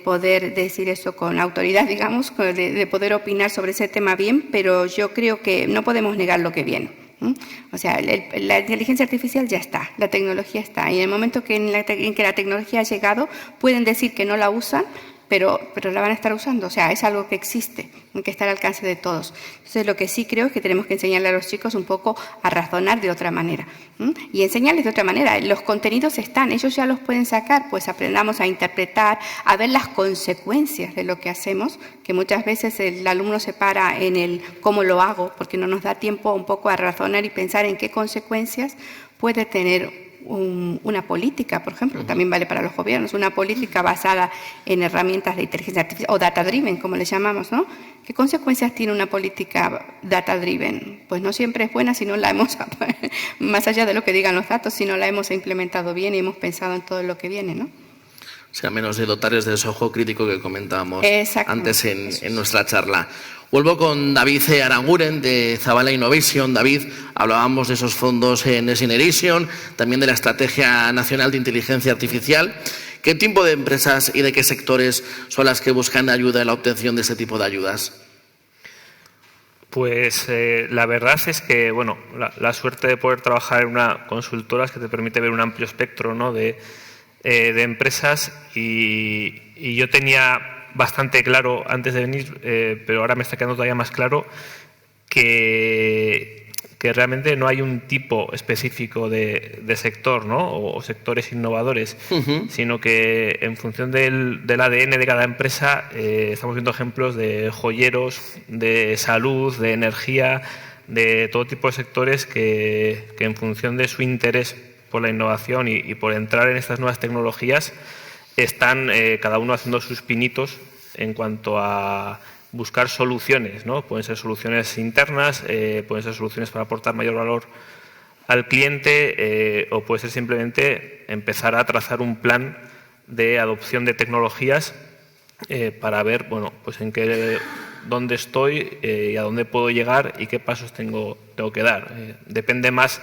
poder decir eso con autoridad, digamos, de poder opinar sobre ese tema bien, pero yo creo que no podemos negar lo que viene. O sea, la inteligencia artificial ya está, la tecnología está. Y en el momento en que la tecnología ha llegado, pueden decir que no la usan, pero la van a estar usando. O sea, es algo que existe, que está al alcance de todos. Entonces, lo que sí creo es que tenemos que enseñarle a los chicos un poco a razonar de otra manera. Y enseñarles de otra manera. Los contenidos están, ellos ya los pueden sacar, pues aprendamos a interpretar, a ver las consecuencias de lo que hacemos, que muchas veces el alumno se para en el cómo lo hago, porque no nos da tiempo un poco a razonar y pensar en qué consecuencias puede tener una política, por ejemplo, también vale para los gobiernos, una política basada en herramientas de inteligencia artificial o data-driven, como le llamamos, ¿no? ¿Qué consecuencias tiene una política data-driven? Pues no siempre es buena si no la hemos, más allá de lo que digan los datos, si no la hemos implementado bien y hemos pensado en todo lo que viene, ¿no? O sea, menos de dotarles de ese ojo crítico que comentábamos antes en nuestra charla. Vuelvo con David Aranguren de Zabala Innovation. David, hablábamos de esos fondos en Next Generation, también de la Estrategia Nacional de Inteligencia Artificial. ¿Qué tipo de empresas y de qué sectores son las que buscan ayuda en la obtención de este tipo de ayudas? Pues la verdad es que, bueno, la suerte de poder trabajar en una consultora es que te permite ver un amplio espectro, ¿no?, de empresas y yo tenía bastante claro antes de venir, pero ahora me está quedando todavía más claro que realmente no hay un tipo específico de sector, ¿no?, o sectores innovadores, sino que en función del ADN de cada empresa estamos viendo ejemplos de joyeros, de salud, de energía, de todo tipo de sectores que en función de su interés por la innovación y por entrar en estas nuevas tecnologías están cada uno haciendo sus pinitos en cuanto a buscar soluciones, ¿no? Pueden ser soluciones internas, pueden ser soluciones para aportar mayor valor al cliente o puede ser simplemente empezar a trazar un plan de adopción de tecnologías para ver, bueno, pues dónde estoy y a dónde puedo llegar y qué pasos tengo que dar. Depende más,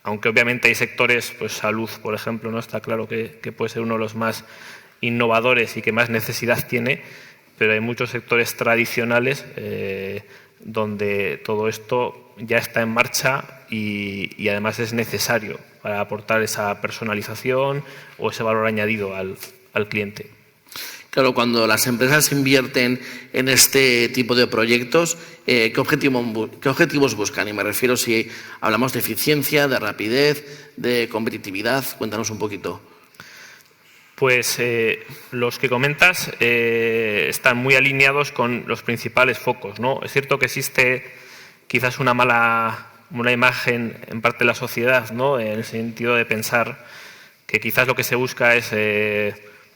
aunque obviamente hay sectores, pues salud, por ejemplo, no está claro que puede ser uno de los más innovadores y que más necesidad tiene, pero hay muchos sectores tradicionales donde todo esto ya está en marcha y además es necesario para aportar esa personalización o ese valor añadido al cliente. Claro, cuando las empresas invierten en este tipo de proyectos, ¿qué objetivos buscan? Y me refiero si hablamos de eficiencia, de rapidez, de competitividad. Cuéntanos un poquito. Pues los que comentas están muy alineados con los principales focos, ¿no? Es cierto que existe quizás una mala imagen en parte de la sociedad, ¿no?, en el sentido de pensar que quizás lo que se busca es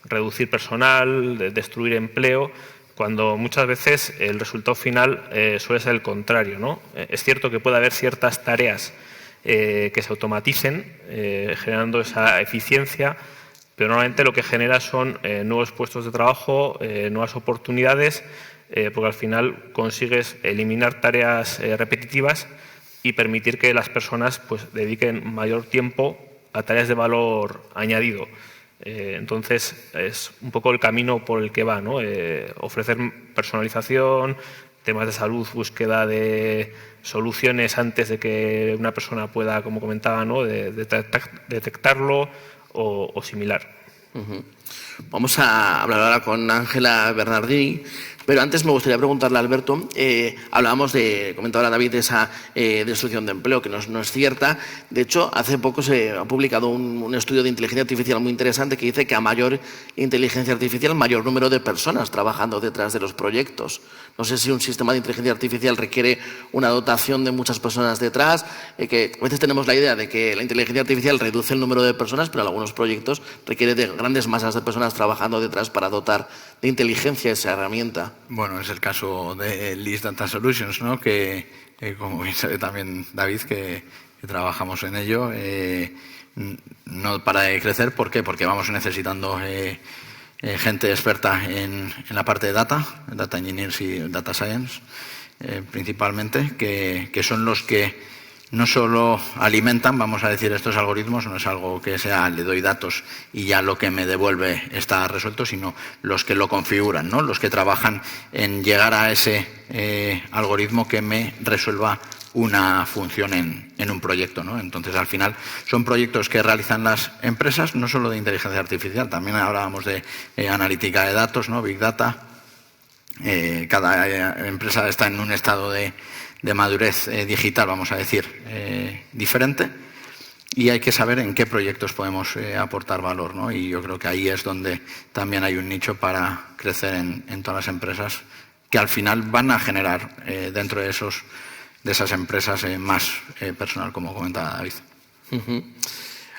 reducir personal, destruir empleo, cuando muchas veces el resultado final suele ser el contrario, ¿no? Es cierto que puede haber ciertas tareas que se automaticen, generando esa eficiencia, pero normalmente lo que genera son nuevos puestos de trabajo, nuevas oportunidades, porque al final consigues eliminar tareas repetitivas y permitir que las personas pues dediquen mayor tiempo a tareas de valor añadido. Entonces, es un poco el camino por el que va, ¿no? Ofrecer personalización, temas de salud, búsqueda de soluciones antes de que una persona pueda, como comentaba, ¿no?, detectarlo o similar. Vamos a hablar ahora con Ángela Bernardini, pero antes me gustaría preguntarle a Alberto, comentaba David, de esa destrucción de empleo, que no es cierta. De hecho, hace poco se ha publicado un estudio de inteligencia artificial muy interesante que dice que a mayor inteligencia artificial, mayor número de personas trabajando detrás de los proyectos. No sé si un sistema de inteligencia artificial requiere una dotación de muchas personas detrás, que a veces tenemos la idea de que la inteligencia artificial reduce el número de personas, pero en algunos proyectos requiere de grandes masas de personas trabajando detrás para dotar de inteligencia esa herramienta. Bueno, es el caso de List Data Solutions, ¿no?, que como bien sabe también David, que trabajamos en ello, no para de crecer. ¿Por qué? Porque vamos necesitando gente experta en la parte de data engineers y data science, principalmente, que son los que no solo alimentan, vamos a decir, estos algoritmos, no es algo que sea le doy datos y ya lo que me devuelve está resuelto, sino los que lo configuran, ¿no?, los que trabajan en llegar a ese algoritmo que me resuelva una función en un proyecto, ¿no? Entonces, al final, son proyectos que realizan las empresas, no solo de inteligencia artificial, también hablábamos de analítica de datos, ¿no? Big Data. Cada empresa está en un estado de madurez digital, vamos a decir, diferente, y hay que saber en qué proyectos podemos aportar valor, ¿no? Y yo creo que ahí es donde también hay un nicho para crecer en todas las empresas, que al final van a generar dentro de esas empresas más personal, como comentaba David.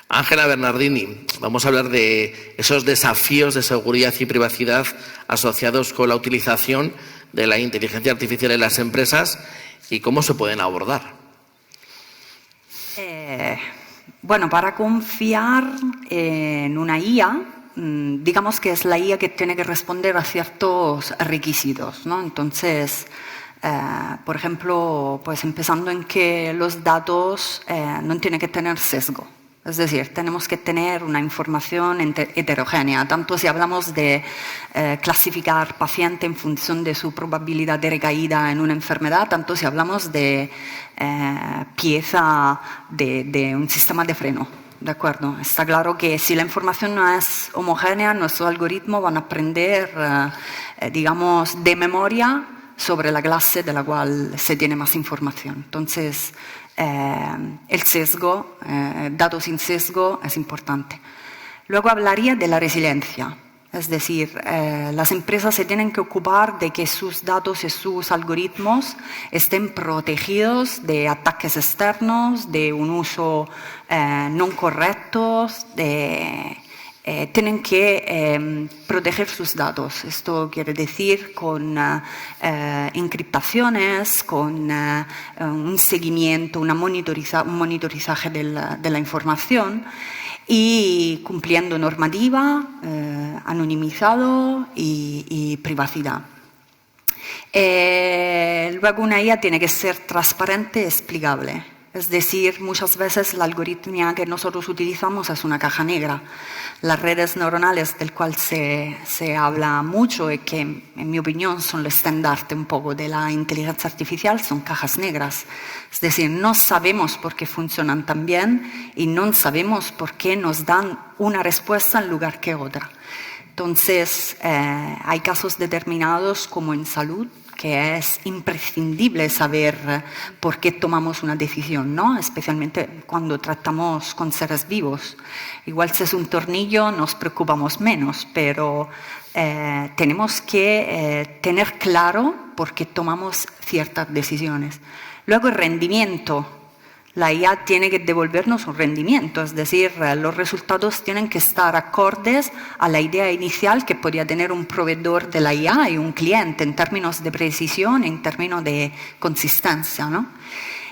Ángela Bernardini, vamos a hablar de esos desafíos de seguridad y privacidad asociados con la utilización de la inteligencia artificial en las empresas y cómo se pueden abordar. Bueno, para confiar en una IA, digamos que es la IA que tiene que responder a ciertos requisitos, ¿no? Entonces, por ejemplo, pues empezando en que los datos no tienen que tener sesgo. Es decir, tenemos que tener una información heterogénea, tanto si hablamos de clasificar paciente en función de su probabilidad de recaída en una enfermedad, tanto si hablamos de pieza de un sistema de freno. ¿De acuerdo? Está claro que si la información no es homogénea, nuestros algoritmos van a aprender, digamos, de memoria sobre la clase de la cual se tiene más información. Entonces, el sesgo, datos sin sesgo, es importante. Luego hablaría de la resiliencia. Es decir, las empresas se tienen que ocupar de que sus datos y sus algoritmos estén protegidos de ataques externos, de un uso no correcto, tienen que proteger sus datos. Esto quiere decir con encriptaciones, con un seguimiento, un monitorizaje de la información y cumpliendo normativa, anonimizado y privacidad. Luego una IA tiene que ser transparente y explicable. Es decir, muchas veces la algoritmia que nosotros utilizamos es una caja negra. Las redes neuronales, del cual se habla mucho y que, en mi opinión, son el estandarte un poco de la inteligencia artificial, son cajas negras. Es decir, no sabemos por qué funcionan tan bien y no sabemos por qué nos dan una respuesta en lugar que otra. Entonces, hay casos determinados, como en salud, que es imprescindible saber por qué tomamos una decisión, ¿no? Especialmente cuando tratamos con seres vivos. Igual si es un tornillo nos preocupamos menos, pero tenemos que tener claro por qué tomamos ciertas decisiones. Luego el rendimiento. La IA tiene que devolvernos un rendimiento, es decir, los resultados tienen que estar acordes a la idea inicial que podía tener un proveedor de la IA y un cliente en términos de precisión, en términos de consistencia, ¿no?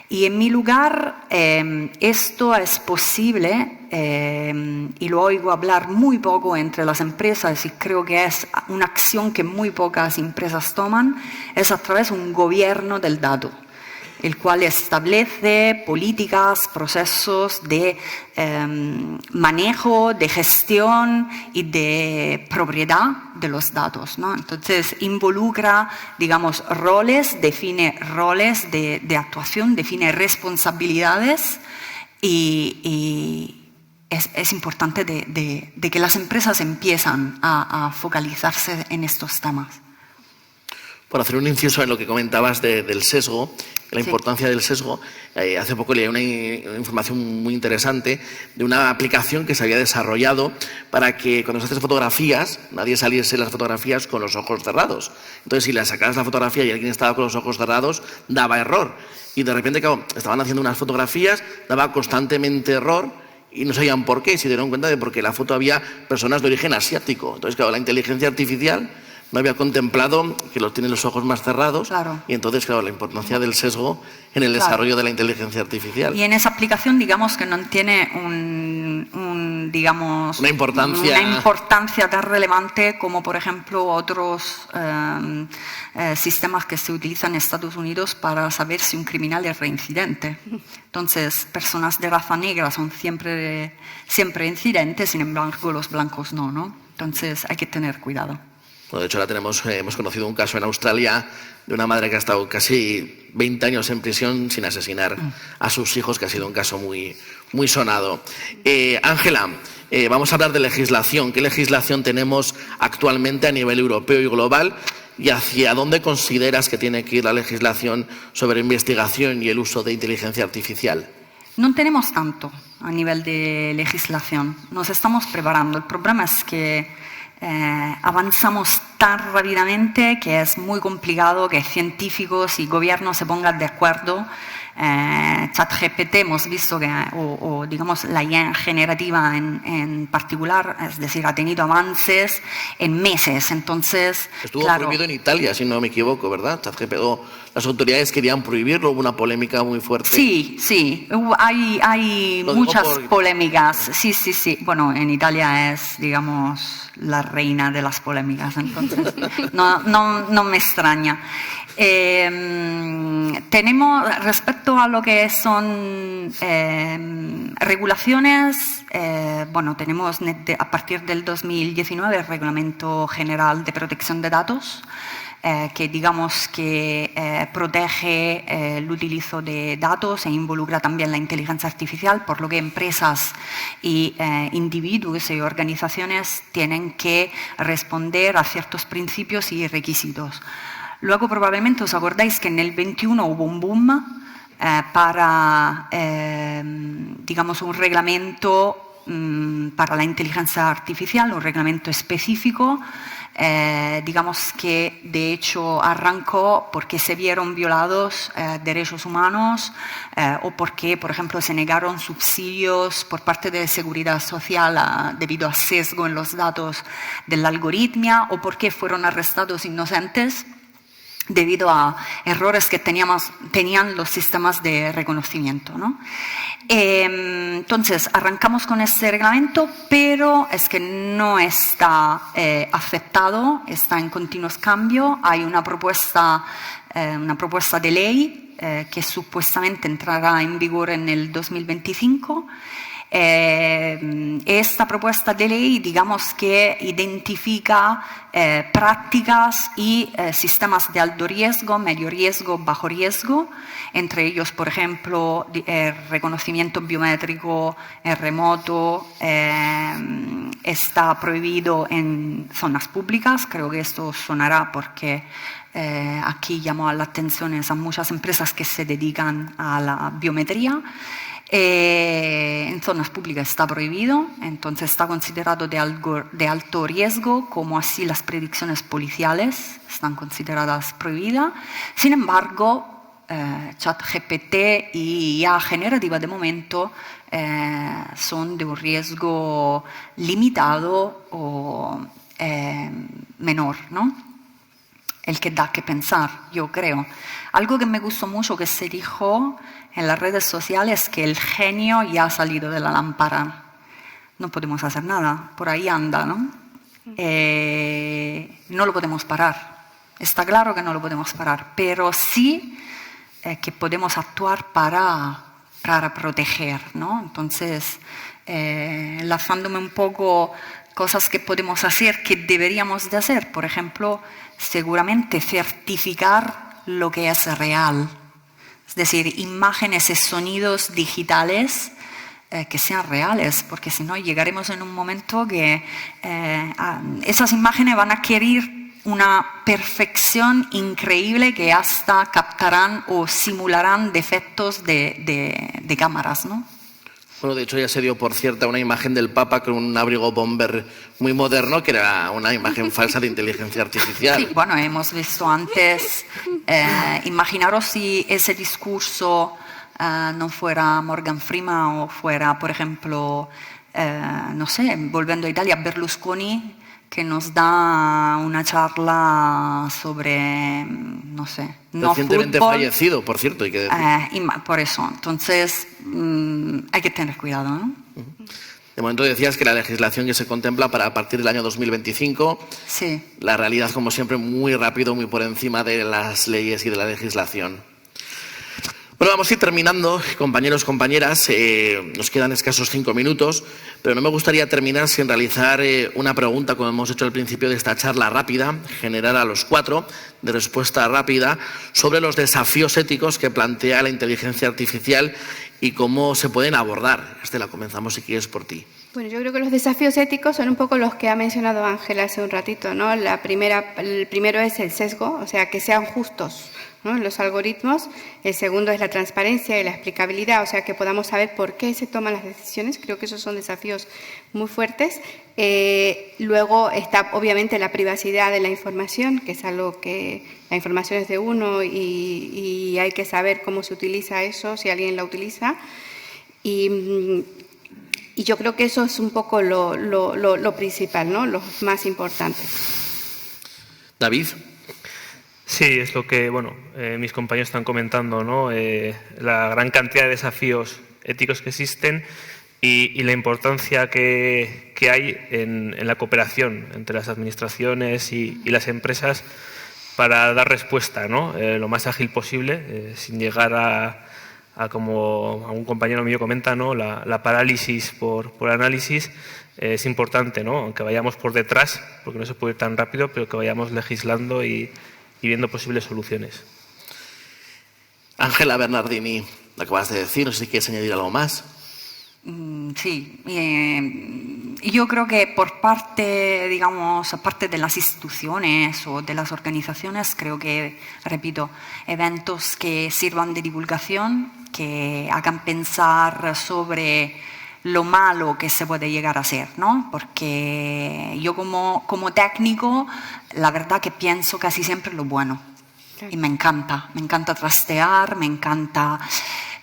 Y en mi lugar, esto es posible, y lo oigo hablar muy poco entre las empresas, y creo que es una acción que muy pocas empresas toman, es a través de un gobierno del dato, el cual establece políticas, procesos de manejo, de gestión y de propiedad de los datos, ¿no? Entonces, involucra, digamos, roles, define roles de actuación, define responsabilidades y es importante de que las empresas empiezan a focalizarse en estos temas. Por hacer un inciso en lo que comentabas del sesgo, la importancia del sesgo, hace poco leí una información muy interesante de una aplicación que se había desarrollado para que cuando se hacen fotografías, nadie saliese las fotografías con los ojos cerrados. Entonces, si le sacabas la fotografía y alguien estaba con los ojos cerrados, daba error. Y de repente, claro, estaban haciendo unas fotografías, daba constantemente error y no sabían por qué. Se dieron cuenta de porque la foto había personas de origen asiático. Entonces, claro, la inteligencia artificial no había contemplado que los tienen los ojos más cerrados. Claro. Y entonces, claro, la importancia del sesgo en el desarrollo de la inteligencia artificial. Y en esa aplicación, digamos que no tiene una importancia tan relevante como, por ejemplo, otros sistemas que se utilizan en Estados Unidos para saber si un criminal es reincidente. Entonces, personas de raza negra son siempre incidentes, sin embargo, los blancos no, ¿no? Entonces, hay que tener cuidado. Bueno, de hecho, hemos conocido un caso en Australia de una madre que ha estado casi 20 años en prisión sin asesinar a sus hijos, que ha sido un caso muy, muy sonado. Ángela, vamos a hablar de legislación. ¿Qué legislación tenemos actualmente a nivel europeo y global? ¿Y hacia dónde consideras que tiene que ir la legislación sobre investigación y el uso de inteligencia artificial? No tenemos tanto a nivel de legislación. Nos estamos preparando. El problema es que avanzamos tan rápidamente que es muy complicado que científicos y gobiernos se pongan de acuerdo. ChatGPT hemos visto que, o digamos la IA generativa en particular, es decir, ha tenido avances en meses. Entonces, estuvo claro, prohibido en Italia, si no me equivoco, ¿verdad? ChatGPT, las autoridades querían prohibirlo, hubo una polémica muy fuerte. Sí, hay muchas polémicas. Sí. Bueno, en Italia es, digamos, la reina de las polémicas, entonces no me extraña. Tenemos, respecto a lo que son regulaciones, bueno, tenemos a partir del 2019 el Reglamento General de Protección de Datos, que digamos que protege el utilizo de datos e involucra también la inteligencia artificial, por lo que empresas y individuos y organizaciones tienen que responder a ciertos principios y requisitos. Luego probablemente os acordáis que en el 21 hubo un boom para, digamos, un reglamento para la inteligencia artificial, un reglamento específico, digamos que de hecho arrancó porque se vieron violados derechos humanos o porque, por ejemplo, se negaron subsidios por parte de Seguridad Social debido a sesgo en los datos de la algoritmia, o porque fueron arrestados inocentes debido a errores que tenían los sistemas de reconocimiento, ¿no? Entonces, arrancamos con este reglamento, pero es que no está aceptado, está en continuo cambio. Hay una propuesta de ley que supuestamente entrará en vigor en el 2025. Esta propuesta de ley, digamos que identifica prácticas y sistemas de alto riesgo, medio riesgo, bajo riesgo, entre ellos, por ejemplo, reconocimiento biométrico remoto, está prohibido en zonas públicas. Creo que esto sonará porque aquí llamó la atención a muchas empresas que se dedican a la biometría. En zonas públicas está prohibido, entonces está considerado de alto riesgo, como así las predicciones policiales están consideradas prohibidas. Sin embargo, ChatGPT y IA generativa de momento son de un riesgo limitado o menor, ¿no? El que da que pensar, yo creo. Algo que me gustó mucho que se dijo en las redes sociales es que el genio ya ha salido de la lámpara. No podemos hacer nada, por ahí anda, ¿no? No lo podemos parar. Está claro que no lo podemos parar, pero sí que podemos actuar para proteger, ¿no? Entonces, enlazándome un poco cosas que podemos hacer, que deberíamos de hacer, por ejemplo, seguramente certificar lo que es real. Es decir, imágenes y sonidos digitales que sean reales, porque si no llegaremos en un momento que esas imágenes van a adquirir una perfección increíble que hasta captarán o simularán defectos de cámaras, ¿no? Bueno, de hecho ya se dio por cierta una imagen del Papa con un abrigo bomber muy moderno, que era una imagen falsa de inteligencia artificial. Sí, bueno, hemos visto antes, imaginaros si ese discurso no fuera Morgan Freeman o fuera, por ejemplo, no sé, volviendo a Italia, Berlusconi, que nos da una charla sobre, no sé, no recientemente fútbol. Fallecido, por cierto, hay que decir. Por eso, entonces hay que tener cuidado, ¿no? De momento decías que la legislación que se contempla para a partir del año 2025, sí. La realidad, como siempre, muy rápido, muy por encima de las leyes y de la legislación. Bueno, vamos a ir terminando, compañeros, compañeras. Nos quedan escasos 5 minutos, pero no me gustaría terminar sin realizar una pregunta, como hemos hecho al principio de esta charla rápida, generar a los 4 de respuesta rápida, sobre los desafíos éticos que plantea la inteligencia artificial y cómo se pueden abordar. Estela, comenzamos si quieres por ti. Bueno, yo creo que los desafíos éticos son un poco los que ha mencionado Ángela hace un ratito, ¿no? El primero es el sesgo, o sea, que sean justos, ¿no?, los algoritmos. El segundo es la transparencia y la explicabilidad, o sea, que podamos saber por qué se toman las decisiones. Creo que esos son desafíos muy fuertes. Luego está, obviamente, la privacidad de la información, que es algo que la información es de uno y hay que saber cómo se utiliza eso, si alguien la utiliza. Y yo creo que eso es un poco lo principal, ¿no?, lo más importante. David. Sí, es lo que mis compañeros están comentando, ¿no? La gran cantidad de desafíos éticos que existen y la importancia que hay en la cooperación entre las administraciones y las empresas para dar respuesta, ¿no?, lo más ágil posible, sin llegar a como un compañero mío comenta, ¿no?, la parálisis por análisis. Es importante, ¿no?, aunque vayamos por detrás, porque no se puede ir tan rápido, pero que vayamos legislando y viendo posibles soluciones. Ángela Bernardini, lo acabas de decir, no sé si quieres añadir algo más. Sí, yo creo que por parte, digamos, aparte de las instituciones o de las organizaciones, creo que, repito, eventos que sirvan de divulgación, que hagan pensar sobre lo malo que se puede llegar a ser, ¿no? Porque yo como técnico, la verdad que pienso casi siempre lo bueno. Y me encanta trastear, me encanta.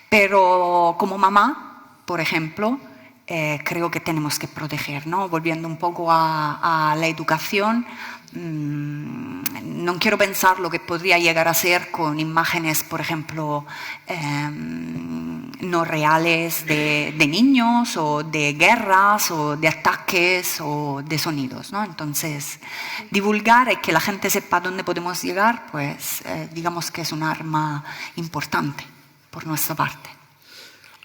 Pero como mamá, por ejemplo, creo que tenemos que proteger, ¿no? Volviendo un poco a la educación, no quiero pensar lo que podría llegar a ser con imágenes, por ejemplo, no reales de niños o de guerras o de ataques o de sonidos, ¿no? Entonces, divulgar y que la gente sepa dónde podemos llegar, pues digamos que es un arma importante por nuestra parte.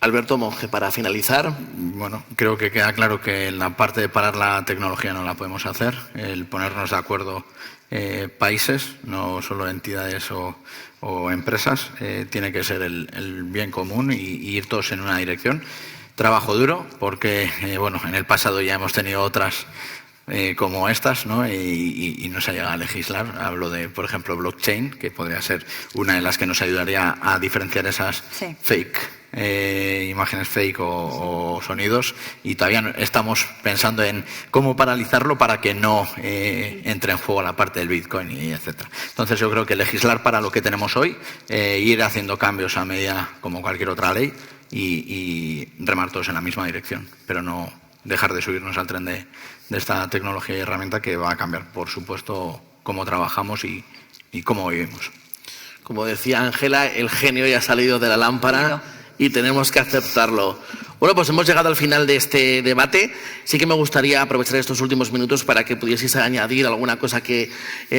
Alberto Monge, para finalizar. Bueno, creo que queda claro que en la parte de parar la tecnología no la podemos hacer. El ponernos de acuerdo países, no solo entidades o empresas, tiene que ser el bien común y ir todos en una dirección. Trabajo duro, porque en el pasado ya hemos tenido otras como estas, ¿no? Y no se ha llegado a legislar. Hablo de, por ejemplo, blockchain, que podría ser una de las que nos ayudaría a diferenciar esas fake imágenes fake o sonidos, y todavía estamos pensando en cómo paralizarlo para que no entre en juego la parte del Bitcoin y etcétera. Entonces yo creo que legislar para lo que tenemos hoy, ir haciendo cambios a medida como cualquier otra ley y remar todos en la misma dirección, pero no dejar de subirnos al tren de esta tecnología y herramienta que va a cambiar, por supuesto, cómo trabajamos y cómo vivimos. Como decía Ángela, el genio ya ha salido de la lámpara y tenemos que aceptarlo. Bueno, pues hemos llegado al final de este debate. Sí que me gustaría aprovechar estos últimos minutos para que pudieseis añadir alguna cosa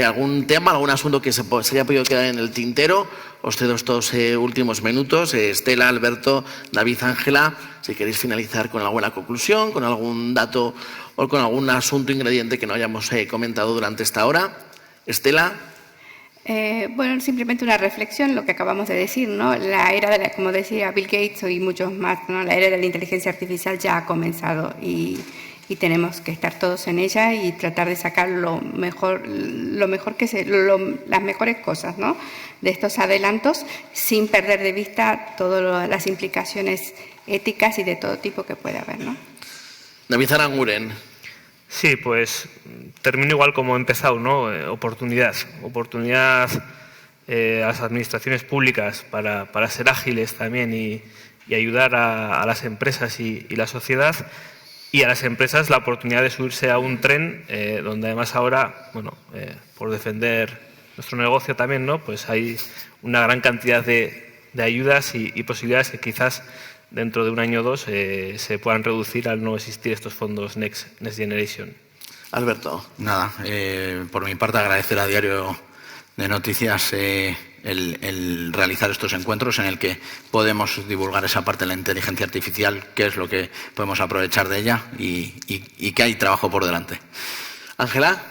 algún tema, algún asunto que se haya podido quedar en el tintero. Os cedo estos últimos minutos. Estela, Alberto, David, Ángela, si queréis finalizar con alguna conclusión, con algún dato o con algún asunto ingrediente que no hayamos comentado durante esta hora. Estela. Bueno, simplemente una reflexión, lo que acabamos de decir, ¿no? La era como decía Bill Gates y muchos más, ¿no? La era de la inteligencia artificial ya ha comenzado y tenemos que estar todos en ella y tratar de sacar las mejores cosas, ¿no?, de estos adelantos, sin perder de vista todas las implicaciones éticas y de todo tipo que puede haber, ¿no? David Aranguren. Sí, pues termino igual como he empezado, ¿no? Oportunidad a las administraciones públicas para ser ágiles también y ayudar a las empresas y la sociedad, y a las empresas la oportunidad de subirse a un tren donde además ahora, por defender nuestro negocio también, ¿no?, pues hay una gran cantidad de ayudas y posibilidades que quizás dentro de un año o dos se puedan reducir al no existir estos fondos Next Generation. Alberto. Nada, por mi parte agradecer a Diario de Noticias el realizar estos encuentros en el que podemos divulgar esa parte de la inteligencia artificial, qué es lo que podemos aprovechar de ella y que hay trabajo por delante. Ángela.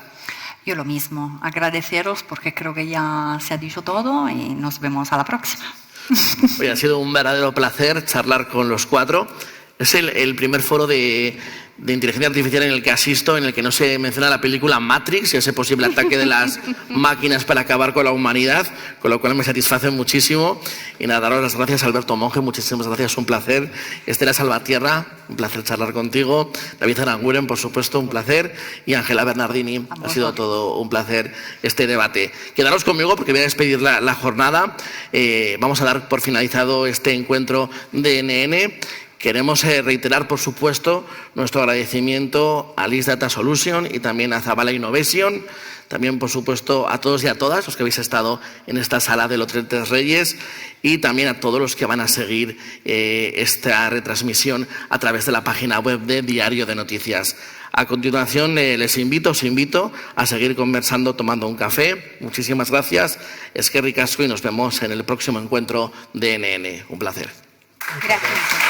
Yo lo mismo, agradeceros porque creo que ya se ha dicho todo y nos vemos a la próxima. Hoy ha sido un verdadero placer charlar con los cuatro. Es el primer foro de inteligencia artificial en el que asisto, en el que no se menciona la película Matrix y ese posible ataque de las máquinas para acabar con la humanidad, con lo cual me satisface muchísimo. Y nada, daros las gracias, Alberto Monge, muchísimas gracias, un placer. Estela Salvatierra, un placer charlar contigo. David Aranguren, por supuesto, un placer. Y Ángela Bernardini, ha sido todo un placer este debate. Quedaros conmigo porque voy a despedir la jornada. Vamos a dar por finalizado este encuentro de NN. Queremos reiterar, por supuesto, nuestro agradecimiento a LIS Data Solution y también a Zabala Innovation. También, por supuesto, a todos y a todas los que habéis estado en esta sala del Hotel Tres Reyes y también a todos los que van a seguir esta retransmisión a través de la página web de Diario de Noticias. A continuación, os invito a seguir conversando tomando un café. Muchísimas gracias. Eskerrik asko y nos vemos en el próximo encuentro de NN. Un placer. Gracias.